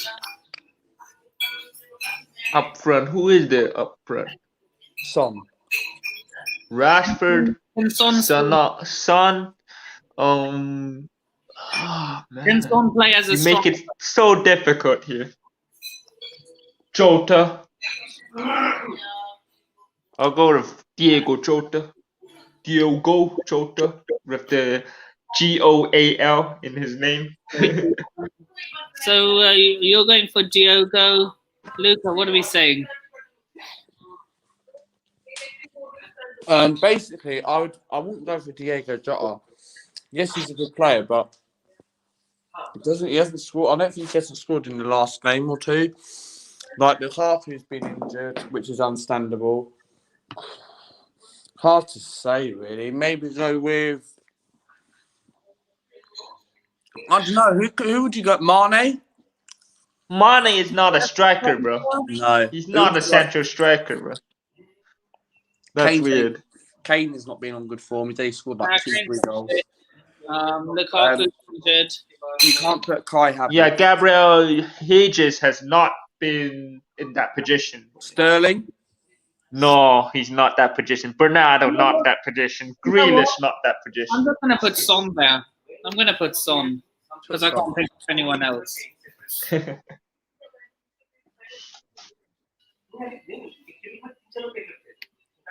Up front. Who is there up front? Son. Rashford. Can Son Son. Oh, Can man. Son play as a You make it so difficult here. Jota. I'll go with Diogo Jota. Diogo Jota with the Goal in his name. So you're going for Diogo. Luca, what are we saying? Basically, I wouldn't go for Diego Jota. Yes, he's a good player, but he hasn't scored. I don't think he hasn't scored in the last game or two. Like Lukaku's been injured, which is understandable. Hard to say, really. Maybe go with. I don't know. Who would you go? Mane? Mane is not a striker, bro. No. He's not a central striker, bro. That's weird. Kane has not been on good form. He scored like 2-3 goals. Lukaku injured. You can't put Kai Havertz. Yeah, Gabriel Jesus has not been in that position. Sterling? No, he's not that position. Bernardo, not that position. Grealish, not that position. I'm just going to put Son there. I'm going to put Son because I can't think of anyone else.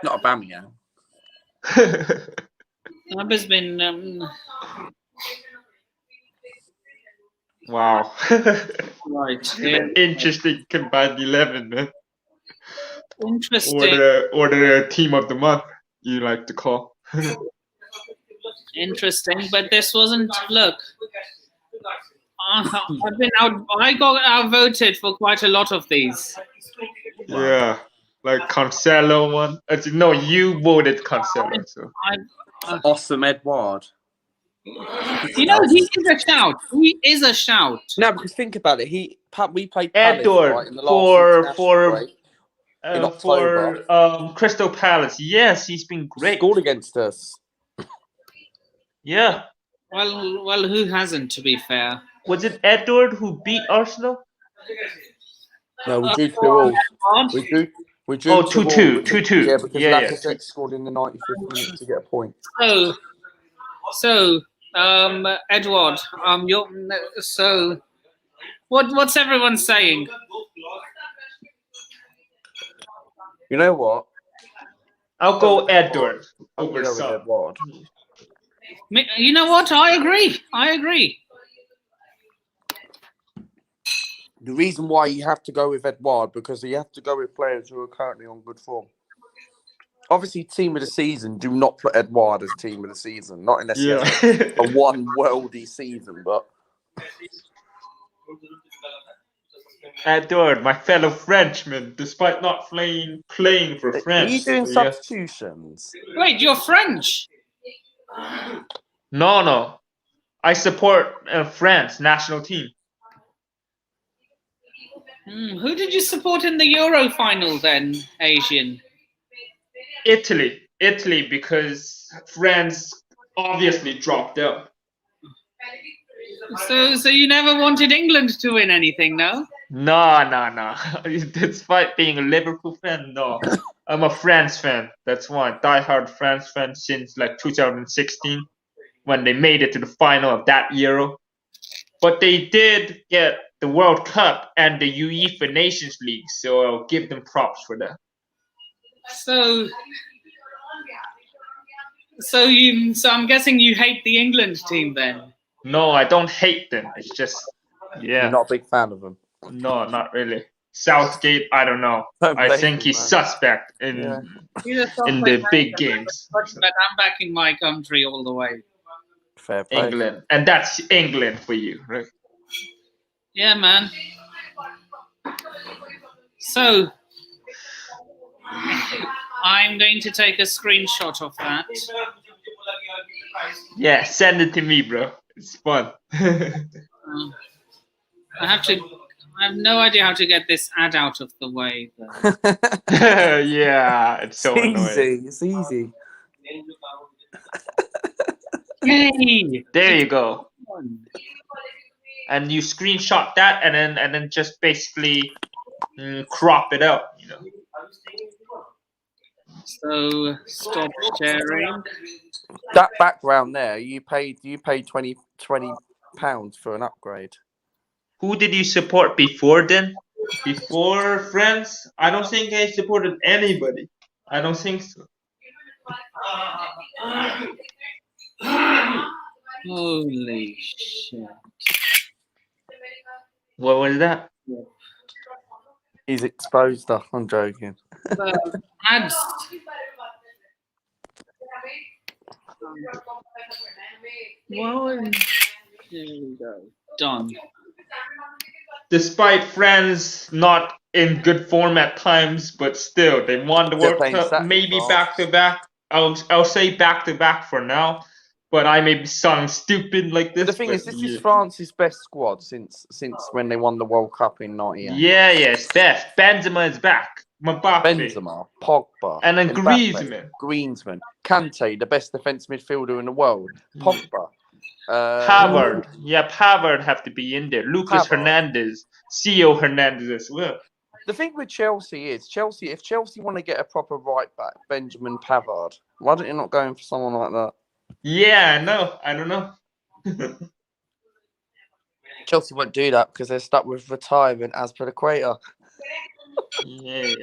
Not Aubameyang. Number's been Wow. right. Yeah. Interesting combined 11, man. Interesting. Or the team of the month, you like to call. Interesting, but this wasn't. Look, I've been out. I got outvoted for quite a lot of these. Yeah, like Cancelo one. No, you voted Cancelo. So. Awesome, Edward. You know, he is a shout. He is a shout. No, because think about it. We played Edward right, in the last for Crystal Palace. Yes, he's been great. Scored against us. Yeah. Well, who hasn't? To be fair, was it Edward who beat Arsenal? No, we drew 2-2. We drew 2-2. 2-2. Yeah, because Lacazette scored in the 95th minute to get a point. So, Edward, so what's everyone saying? You know what? I'll go Edward over Son. Edward. You know what? I agree. The reason why you have to go with Edward because you have to go with players who are currently on good form. Obviously, team of the season. Do not put Edward as team of the season. Not unless he has a one worldy season, but. Edward, my fellow Frenchman, despite not playing for France. Are you doing substitutions? Wait, you're French? No. I support France national team. Who did you support in the Euro final then, Asian? Italy, because France obviously dropped out. So you never wanted England to win anything, no? No. Despite being a Liverpool fan, no. I'm a France fan. That's why. Die-hard France fan since like 2016. when they made it to the final of that Euro. But they did get the World Cup and the UEFA Nations League, so I'll give them props for that. So I'm guessing you hate the England team then. No, I don't hate them. It's just, You're not a big fan of them. No, not really. Southgate, I don't know. Don't I blame think you, he's man. suspect in the big games. But I'm backing my country all the way. Fair play. England, and that's England for you, right? Yeah, man. So I'm going to take a screenshot of that. Yeah, send it to me, bro. It's fun. I have no idea how to get this ad out of the way. Yeah, it's so annoying. It's easy. Yay! There you go. And you screenshot that, and then just basically crop it out. You know. So stop sharing. That background there, you paid £20 for an upgrade. Who did you support before then? Before France? I don't think I supported anybody. I don't think so. Holy shit. What was that? He's exposed us. I'm joking. Ads. Well, there we go. Done. Despite France not in good form at times, but still they won the World Cup. Maybe back to back. I'll say back to back for now. But I may sound stupid like this. But the thing is, this is France's best squad since when they won the World Cup in '98. Yeah, it's best. Benzema is back. Mbappe. Benzema, Pogba, and then Mbappe, Griezmann, Kante, the best defensive midfielder in the world. Pogba. Pavard. Yeah, Pavard have to be in there. Lucas Hernandez, Theo Hernandez as well. The thing with Chelsea is, if Chelsea want to get a proper right back, Benjamin Pavard, why don't you not go in for someone like that? Yeah, no, I don't know. Chelsea won't do that because they're stuck with retirement as per the Equator. Yeah.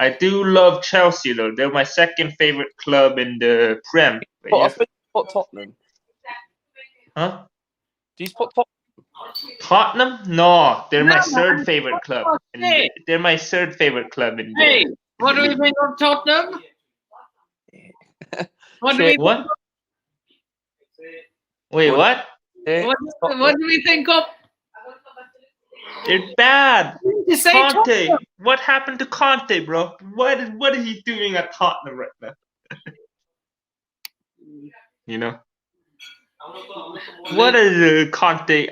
I do love Chelsea though. They're my second favorite club in the Prem. I think you spot Tottenham. Huh? Do you spot Tottenham? No, they're my third favorite club. They're my third favorite club in Hey, what do we think of Tottenham? What? Wait, what? What do we think of? They're bad. Conte. Tottenham. What happened to Conte, bro? What is he doing at Tottenham right now? You know? What is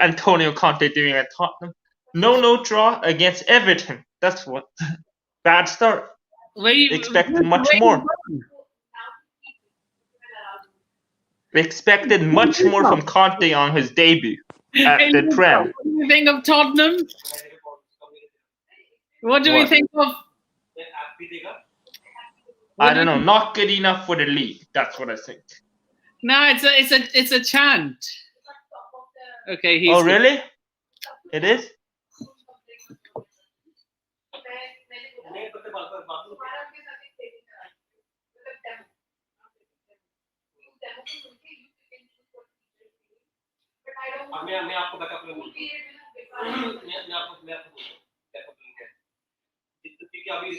Antonio Conte doing at Tottenham? No draw against Everton. That's what. Bad start. Expected much more. We expected much more from Conte on his debut at the Prem. What do you think of Tottenham? What do we think of? I don't know. Not good enough for the league. That's what I think. No, it's a chant. Okay, he's. Oh really? It is?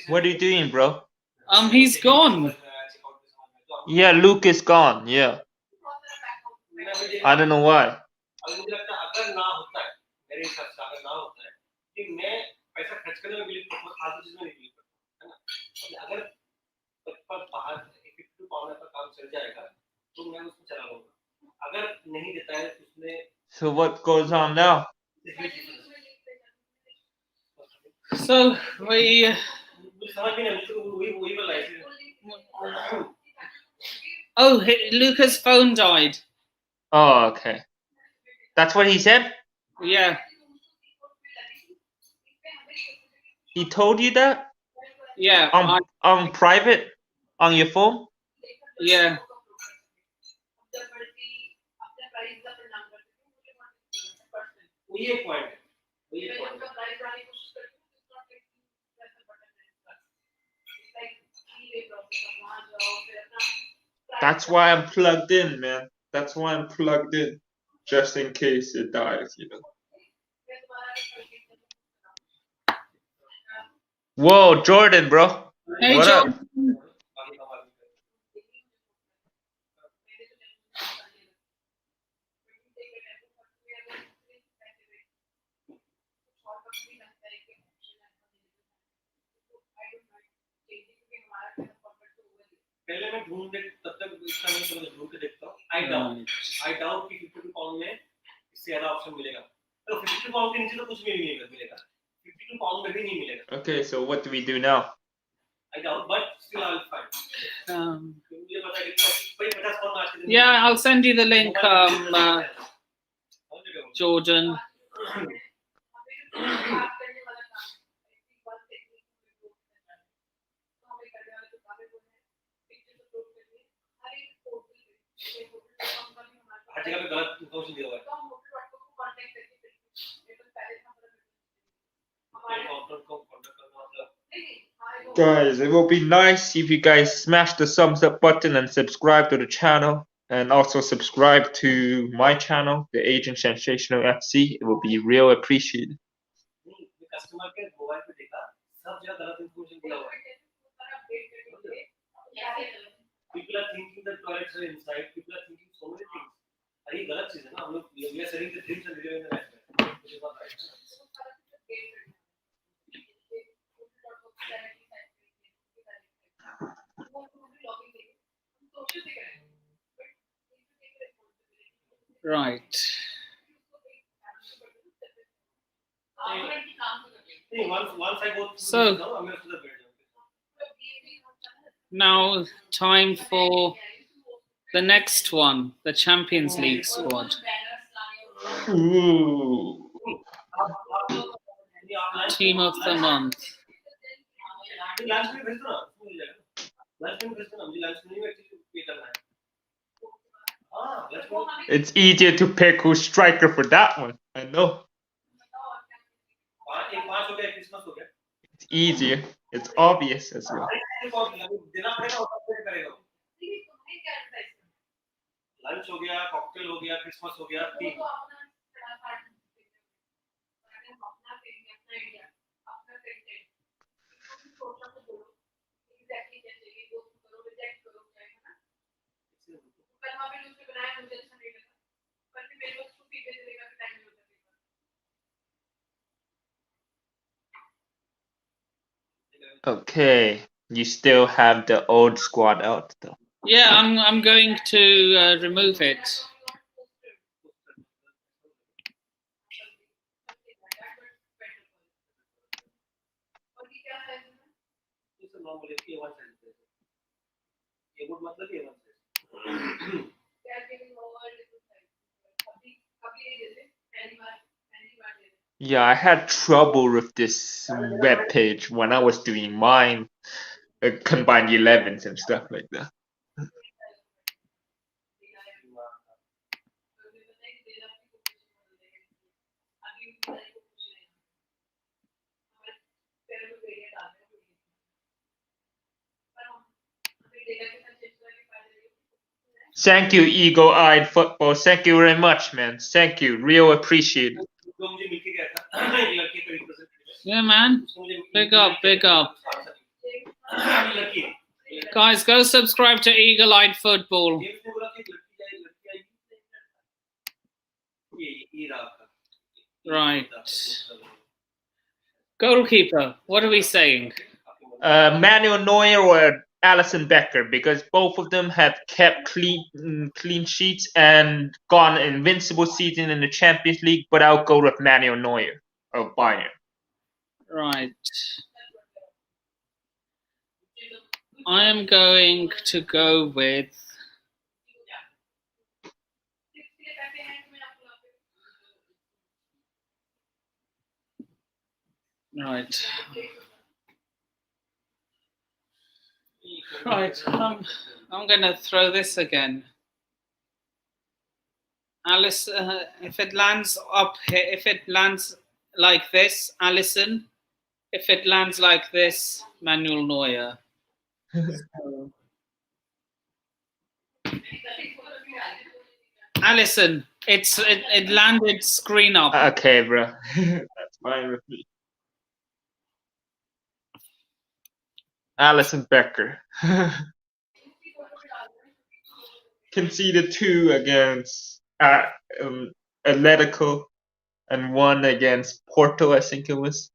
What are you doing, bro? He's gone. Yeah, Luke is gone. Yeah. I don't know why. So what goes on now? So we. Oh, Luca's phone died. Oh, okay. That's what he said? Yeah. He told you that? Yeah. On private? On your phone? Yeah. That's why I'm plugged in, man. That's why I'm plugged in, just in case it dies, you know. Whoa, Jordan, bro. Hey, What up? John. पहले मैं ढूंढ देख तब तक इसका नहीं समझ ढूंढ के देखता हूँ आई डाउट कि 52 पाउंड में इससे ज्यादा ऑप्शन मिलेगा तो 52 पाउंड के नीचे तो कुछ भी नहीं मिलेगा 52 पाउंड में भी नहीं मिलेगा Okay, so what do we do now? I doubt but still I'll find मुझे पता है कि भाई 50 पाउंड आज के दिन Yeah, I'll send you the link, Jordan. हर जगह पे गलत इन्फॉर्मेशन दिया हुआ है Guys, it will be nice if you guys smash the thumbs up button and subscribe to the channel. And also subscribe to my channel, The Agent Sensational FC. It will be real appreciated. Customer के mobile पे देखा सब जगह गलत information दिया हुआ है people are thinking that toilets are inside people are thinking so many things अरे गलत चीज है ना हम लोग we are selling the dreams and living in the nightmare which is not right Right. once I go So I'm going to the bed now time for the next one, the Champions League squad. Ooh. Team of the month. lunch में भेज दो ना मिल जाएगा lunch में भेज दो ना मुझे lunch में नहीं पे करना है It's easier to pick who's striker for that one. I know. It's easier. It's obvious as well. Lunch हो गया कॉकटेल हो गया क्रिसमस हो गया तीन Okay, you still have the old squad out though. Yeah, I'm going to remove it. Yeah, I had trouble with this web page when I was doing mine, combined 11s and stuff like that. Thank you, Eagle-Eyed Football. Thank you very much, man. Thank you. Real appreciate it. Yeah, man. Big up, big up. Guys, go subscribe to Eagle-Eyed Football. Right. Goalkeeper, what are we saying? Manuel Neuer or Alisson Becker, because both of them have kept clean sheets and gone an invincible season in the Champions League, but I'll go with Manuel Neuer of Bayern. Right. I am going to go with right. Right. I'm going to throw this again. Alice, if it lands up here, if it lands like this, Allison. If it lands like this, Manuel Neuer. So, Allison, it landed screen up. Okay, bro. That's fine with me. Alison Becker. Conceded 2 against Atletico and 1 against Porto, I think it was.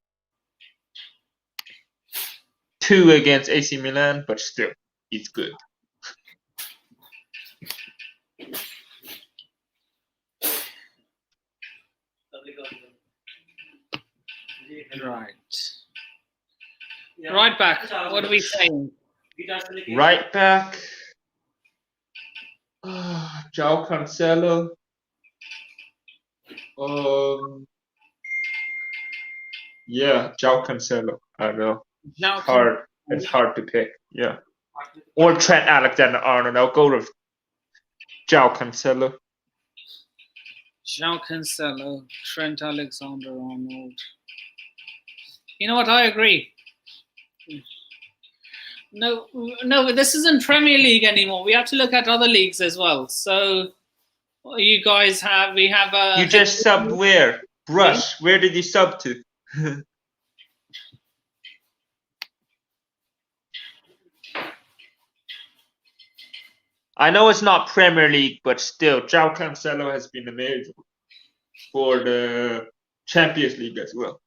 2 against AC Milan, but still, he's good. Right. Right back. What are we saying? Right back. João Cancelo. Yeah, João Cancelo. I don't know. It's hard to pick. Yeah. Or Trent Alexander-Arnold. I'll go with João Cancelo. João Cancelo, Trent Alexander-Arnold. You know what? I agree. No, this isn't Premier League anymore. We have to look at other leagues as well. So, you guys have, we have a... You just subbed where? Brush. Where did you sub to? I know it's not Premier League, but still, João Cancelo has been amazing for the Champions League as well.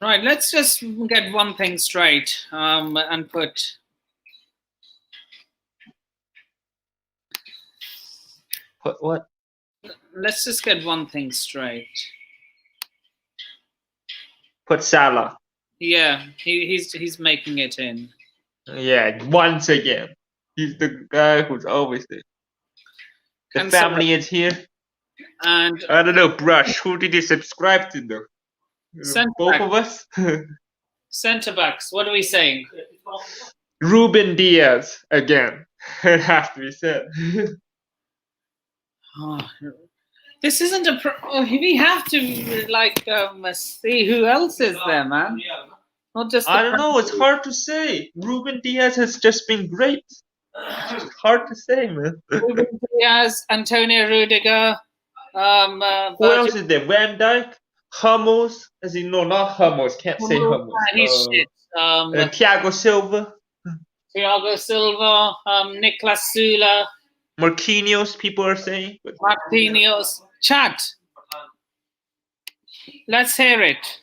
Right, let's just get one thing straight and put... Put what? Let's just get one thing straight. Put Salah. Yeah, he's making it in. Yeah, once again. He's the guy who's always there. The family is here. And I don't know, Brush. Who did you subscribe to though? Both of us? Centre backs, what are we saying? Ruben Diaz again. It has to be said. This isn't a we have to like see who else is there, man. Not just I don't know, it's hard to say. Ruben Diaz has just been great. It's hard to say, man. Ruben Diaz, Antonio Rudiger, who else is there? Van Dijk, Hummels, as in no, not Hummels, can't say Hummels. He's shit. Thiago Silva. Niklas Sula. Marquinhos, people are saying. Marquinhos. Chat. Let's hear it.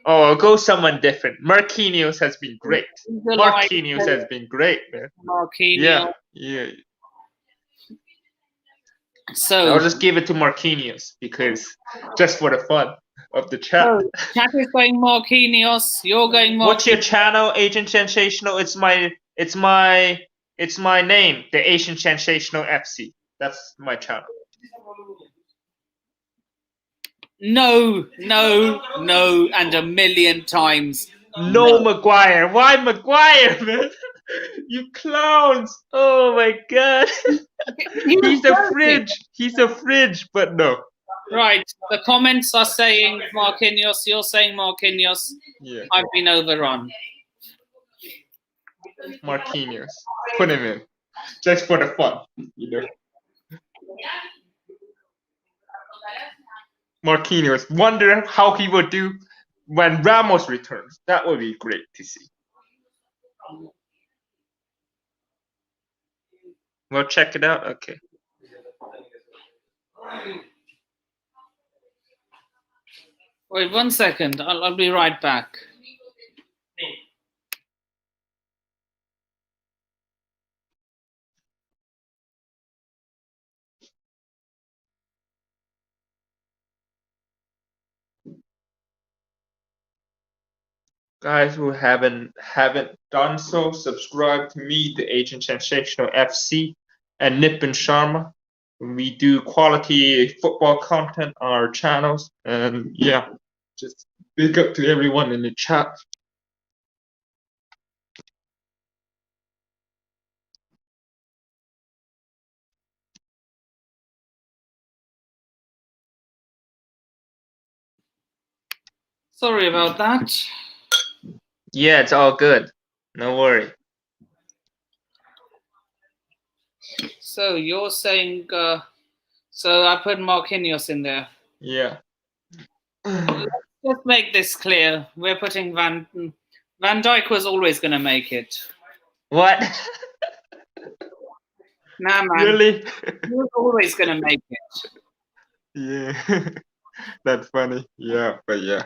Oh, I'll go someone different. Marquinhos has been great. Marquinhos has been great, man. Marquinhos. Yeah. So I'll just give it to Marquinhos because just for the fun of the chat. So, chat is going Marquinhos. You're going Marquinhos. What's your channel, Agent Sensational? It's my name, the Asian Sensational FC. That's my channel. No, and a million times. No, Maguire. Why Maguire, man? You clowns. Oh my god. He's a fridge, but no. Right. The comments are saying Marquinhos. You're saying Marquinhos. Yeah. I've been overrun. Marquinhos. Put him in. Just for the fun, you know. Marquinhos. Wonder how he would do when Ramos returns. That would be great to see. Well, check it out. Okay. Wait 1 second. I'll be right back. Guys who haven't done so, subscribe to me, the Agent Sensational FC, and Nipin Sharma. We do quality football content on our channels, and yeah, just big up to everyone in the chat. Sorry about that. Yeah, it's all good. No worry. So you're saying, so I put Marquinhos in there. Yeah. Let's make this clear. We're putting Van Dijk was always going to make it. What? Nah, man. Really? He was always going to make it. Yeah. That's funny. Yeah, but yeah.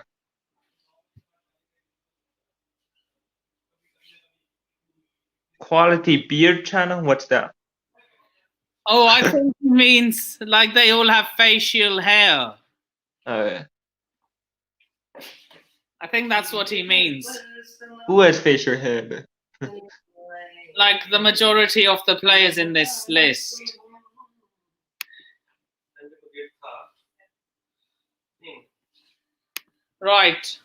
Quality beard channel? What's that? Oh, I think he means like they all have facial hair. Oh, yeah. I think that's what he means. Who has facial hair? Then? Like the majority of the players in this list. Right.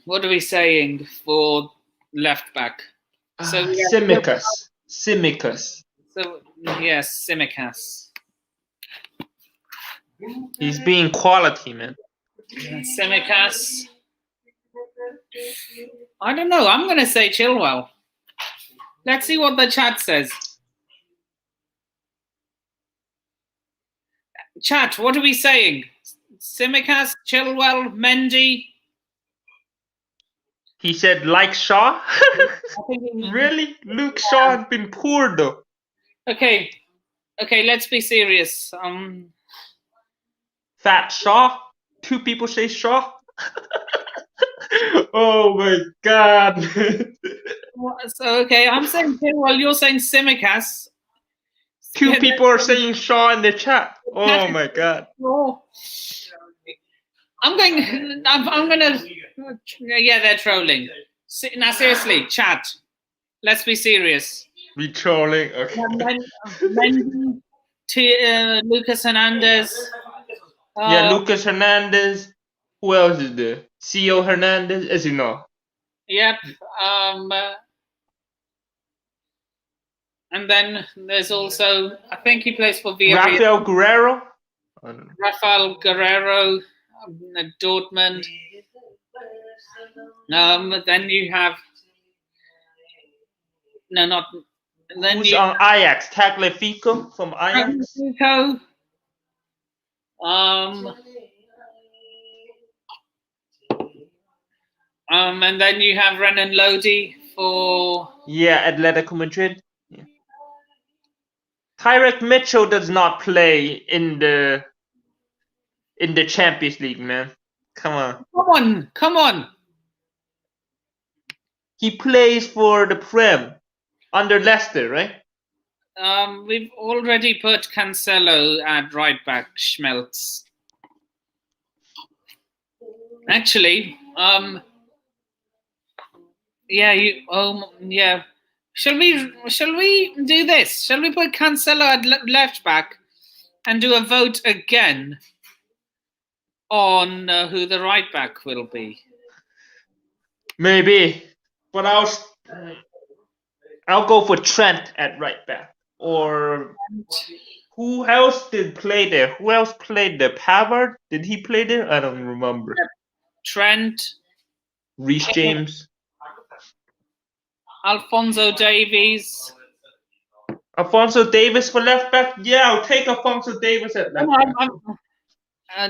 What are we saying for left back? So we have Simicas. So yes, Simicas. He's being quality, man. Simicas. I don't know. I'm gonna say Chilwell. Let's see what the chat says. Chat, what are we saying? Simicas, Chilwell, Mendy. He said like Shaw? Really? Luke Shaw has been poor though. Okay, let's be serious. Fat Shaw? 2 people say Shaw? Oh my god. So okay, I'm saying Chilwell, you're saying Simicas. 2 people are saying Shaw in the chat. Oh my god. I'm gonna. Yeah, they're trolling. Now, seriously, chat. Let's be serious. Be trolling. Okay. Mendy, Lucas Hernandez. Yeah, Lucas Hernandez. Who else is there? CEO Hernandez, as you know. Yep. And then there's also, I think he plays for Villarreal. Rafael Guerrero. I don't know. Rafael Guerrero, Dortmund. Then you have Then Who's you on Ajax? Tagliafico from Ajax. Tagliafico. And then you have Renan Lodi for Atletico Madrid. Yeah. Tyrek Mitchell does not play in the Champions League, man. Come on. He plays for the Prem under Leicester, right? We've already put Cancelo at right back, Schmelz. Actually, Shall we do this? Shall we put Cancelo at left back and do a vote again on who the right back will be? Maybe, but I'll go for Trent at right back. Or who else did play there? Who else played there? Pavard? Did he play there? I don't remember. Trent, Reece James, Alphonso Davies. Alphonso Davies for left back. Yeah, I'll take Alphonso Davies at left back.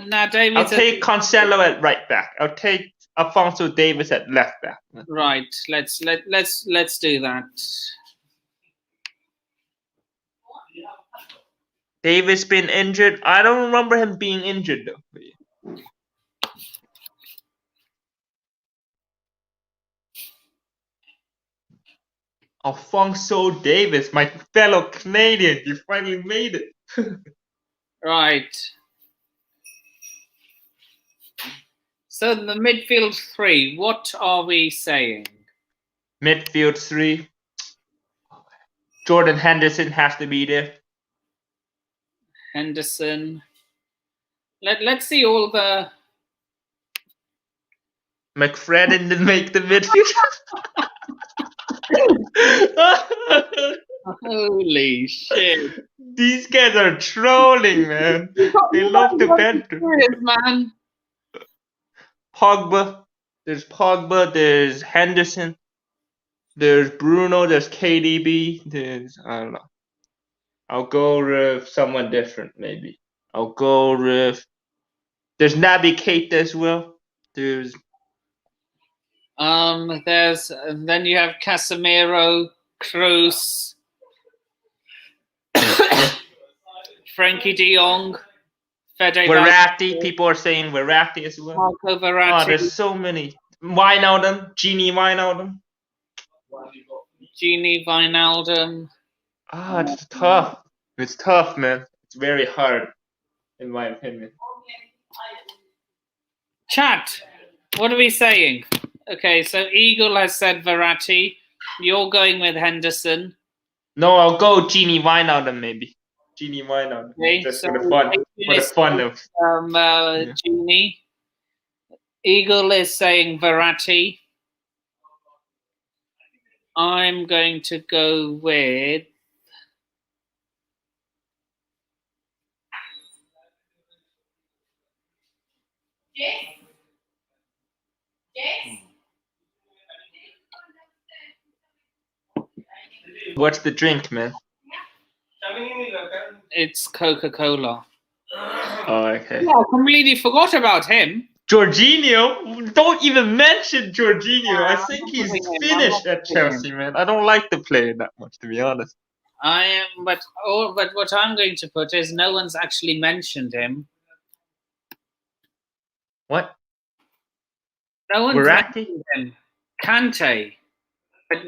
Now Davies. I'll take Cancelo at right back. I'll take Alphonso Davies at left back. Right. Let's do that. Davies been injured. I don't remember him being injured though. Alphonso Davies, my fellow Canadian, you finally made it. Right. So the midfield 3, what are we saying? Midfield 3. Jordan Henderson has to be there. Henderson. Let's see all the. McFredden didn't make the midfield. Holy shit! These guys are trolling, man. They love to banter. Serious, man. Pogba. There's Henderson. There's Bruno. There's KDB. I don't know. I'll go with someone different, maybe. I'll go with. There's Naby Keita as well. There's then you have Casemiro, Kroos, Frankie De Jong, Fede Verratti. People are saying Verratti as well. Marco Verratti. Oh, there's so many. Wijnaldum. Genie Wijnaldum. Genie Wijnaldum. It's tough. It's tough, man. It's very hard, in my opinion. Chat, what are we saying? Okay, so Eagle has said Verratti. You're going with Henderson. No, I'll go Genie Wijnaldum, maybe. Genie Wijnaldum. Okay, Just so for the fun of. Yeah. Genie. Eagle is saying Verratti. I'm going to go with What's the drink, man? it's Coca-Cola. Oh, okay. Yeah, I completely forgot about him. Jorginho? Don't even mention Jorginho. I think he's finished at Chelsea, man. I don't like the player that much, to be honest. But what I'm going to put is no one's actually mentioned him. What? No one's Verratti? mentioned him. Kante. But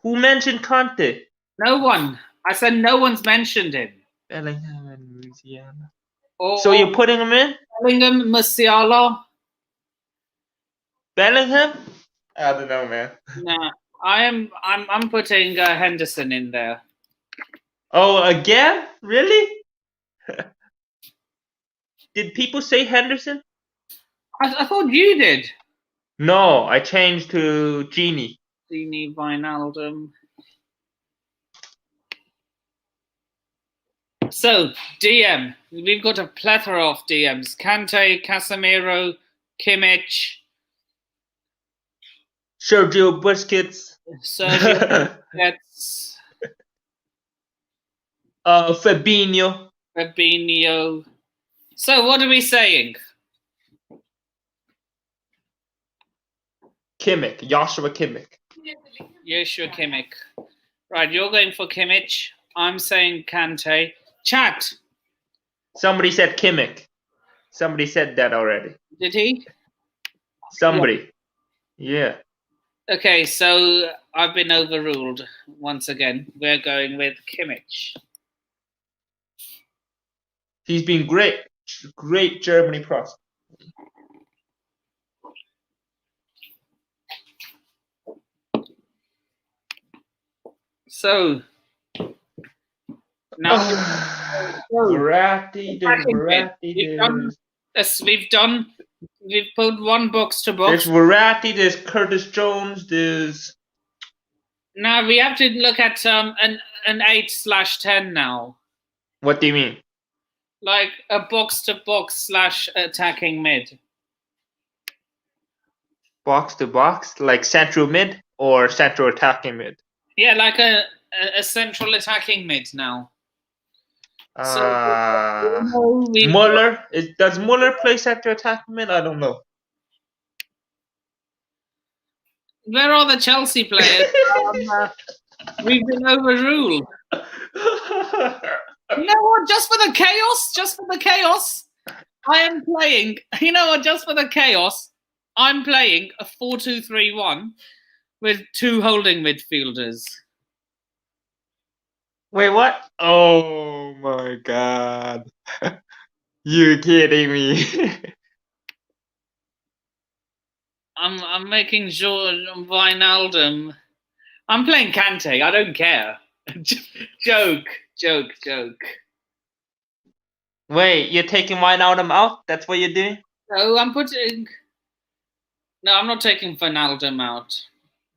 Who mentioned Conte? no one. I said no one's mentioned him. Bellingham and Louisiana. Or, So you're putting him in? Bellingham, Musiala? Bellingham? I don't know, man. Nah, I'm putting Henderson in there. Oh, again? Really? Did people say Henderson? I thought you did. No, I changed to Genie. Genie Wijnaldum. So, DM. We've got a plethora of DMs. Kante, Casemiro, Kimmich, Sergio Busquets. Sergio Busquets, Fabinho. Fabinho. So, what are we saying? Kimmich. Joshua Kimmich. Joshua Kimmich. Right, you're going for Kimmich. I'm saying Kante. Chat. Somebody said Kimmich. Somebody said that already. Did he? Somebody. Yeah. Okay, so I've been overruled once again. We're going with Kimmich. He's been great. Great Germany prospect. So now Verratti, we've put one box to box. There's Verratti, there's Curtis Jones, there's now we have to look at an 8/10 now. What do you mean? Like a box to box / attacking mid. Box to box? Like central mid or central attacking mid? Yeah, like a central attacking mid now. Muller? Does Muller play central attacking mid? I don't know. Where are the Chelsea players? We've been overruled. You know what? Just for the chaos, I am playing. You know what? Just for the chaos, I'm playing a 4-2-3-1 with 2 holding midfielders. Wait, what? Oh my god. You're kidding me. I'm making sure Wijnaldum. I'm playing Kante. I don't care. Joke. Wait, you're taking Wijnaldum out? That's what you're doing? No, I'm not taking Wijnaldum out.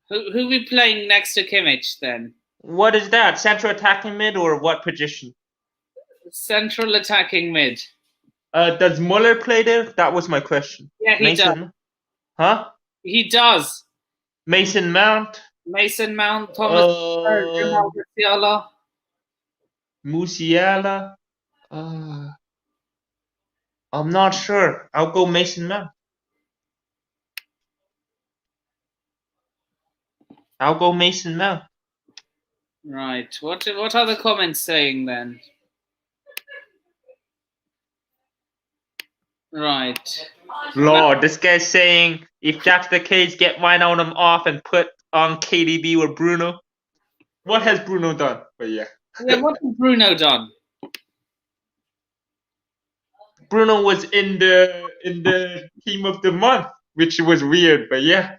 Who are we playing next to Kimmich then? What is that? Central attacking mid or what position? Central attacking mid. Does Muller play there? That was my question. Yeah, he does. Huh? He does. Mason Mount. Mason Mount, Thomas, Ronaldo, Musiala. Musiala. I'm not sure. I'll go Mason Mount. I'll go Mason Mount. Right. What are the comments saying then? Right. Lord, this guy's saying if that's the case, get Wijnaldum off and put on KDB or Bruno. What has Bruno done? But yeah. Yeah, what has Bruno done? Bruno was in the team of the month, which was weird, but yeah.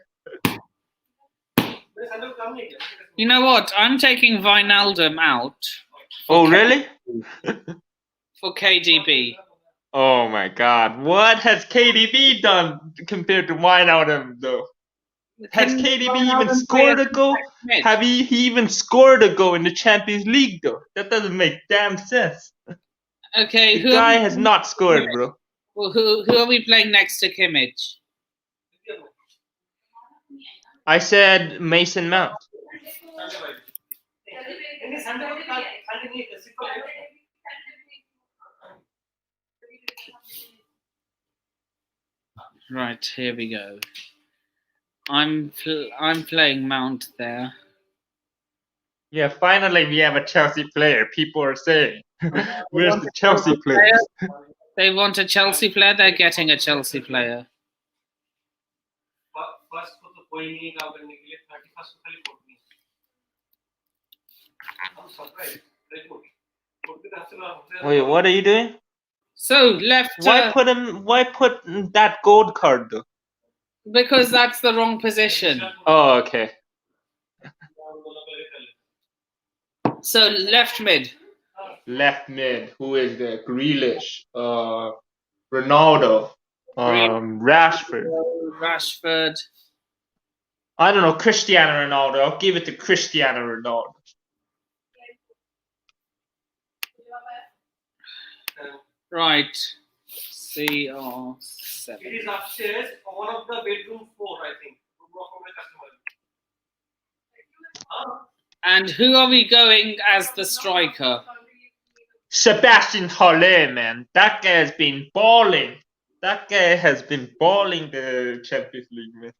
You know what? I'm taking Wijnaldum out. Oh, really? For KDB. Oh my God! What has KDB done compared to Wijnaldum, though? Has KDB even scored a goal? Have he even scored a goal in the Champions League, though? That doesn't make damn sense. Okay, the guy has not scored, bro. Well, who are we playing next to Kimmich? I said Mason Mount. Right, here we go. I'm playing Mount there. Yeah, finally we have a Chelsea player. People are saying, where's the Chelsea player? They want a Chelsea player. They're getting a Chelsea player. Wait, what are you doing? So left. Why put that gold card though? Because that's the wrong position. Oh, okay. So left mid. Left mid. Who is there? Grealish. Ronaldo. Rashford. Rashford. I don't know. Cristiano Ronaldo. I'll give it to Cristiano Ronaldo. Right. CR7. It is upstairs, one of the bedroom 4, I think. And who are we going as the striker? Sebastian Haller, man. That guy has been balling. That guy has been balling the Champions League, man.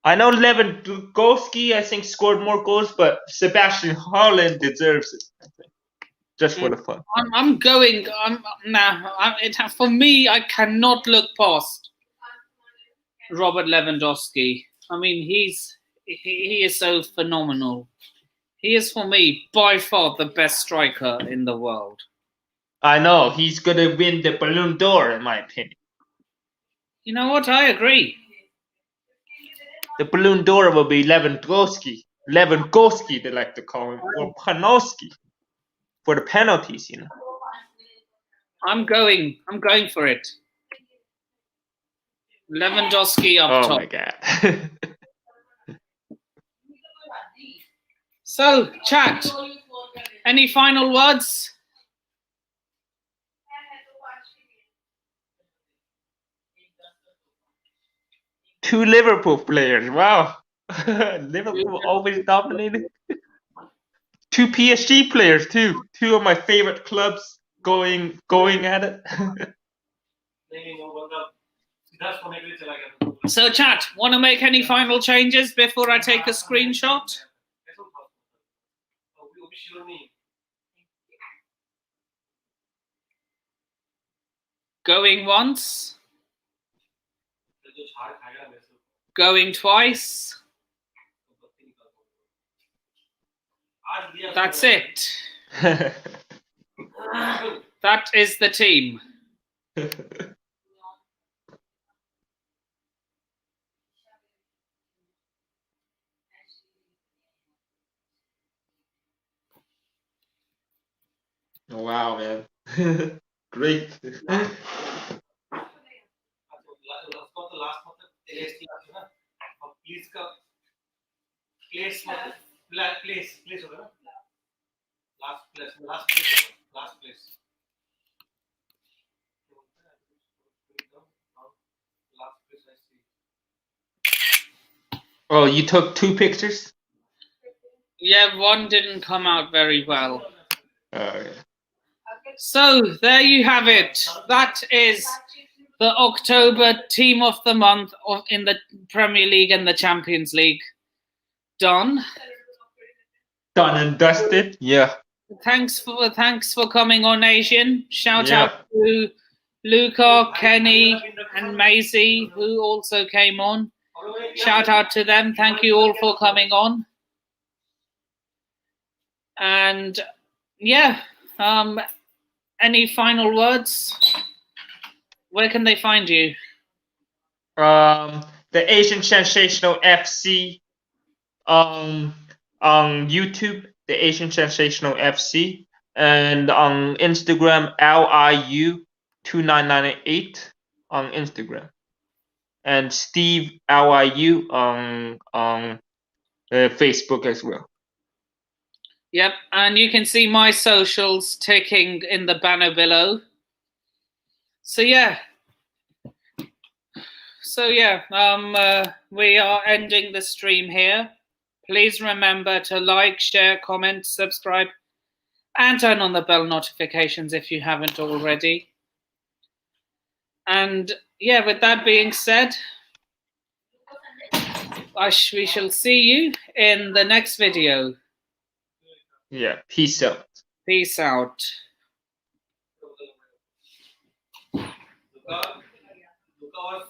I know Lewandowski, I think, scored more goals, but Sebastian Haller deserves it, I think. Just for the fun. For me, I cannot look past Robert Lewandowski. I mean, he is so phenomenal. He is, for me, by far the best striker in the world. I know. He's going to win the Ballon d'Or, in my opinion. You know what? I agree. The Ballon d'Or will be Lewandowski. Lewandowski, they like to call him. Or Panowski. For the penalties, you know. I'm going for it. Lewandowski up top. Oh my God. So, chat. Any final words? Two Liverpool players. Wow. Liverpool always dominating. Two PSG players too. Two of my favorite clubs going at it. So, chat, want to make any final changes before I take a screenshot? Going once. Going twice. That's it. That is the team. Wow, man. Great. Place होगा ना last place Oh, you took 2 pictures? Yeah, one didn't come out very well. Yeah. So there you have it. That is the October Team of the Month in the Premier League and the Champions League. Done. Done and dusted. Yeah. Thanks for coming on, Asian. Shout Yeah. out to Luca, Kenny, and Maisie, who also came on. Shout out to them. Thank you all for coming on. And yeah, any final words? Where can they find you? The Asian Sensational FC on YouTube, the Asian Sensational FC, and on Instagram, LIU2998 on Instagram, and Steve LIU on Facebook as well. Yep, and you can see my socials ticking in the banner below. So yeah. We are ending the stream here. Please remember to like, share, comment, subscribe, and turn on the bell notifications if you haven't already. And yeah, with that being said, we shall see you in the next video. Yeah, peace out. Peace out. Luca was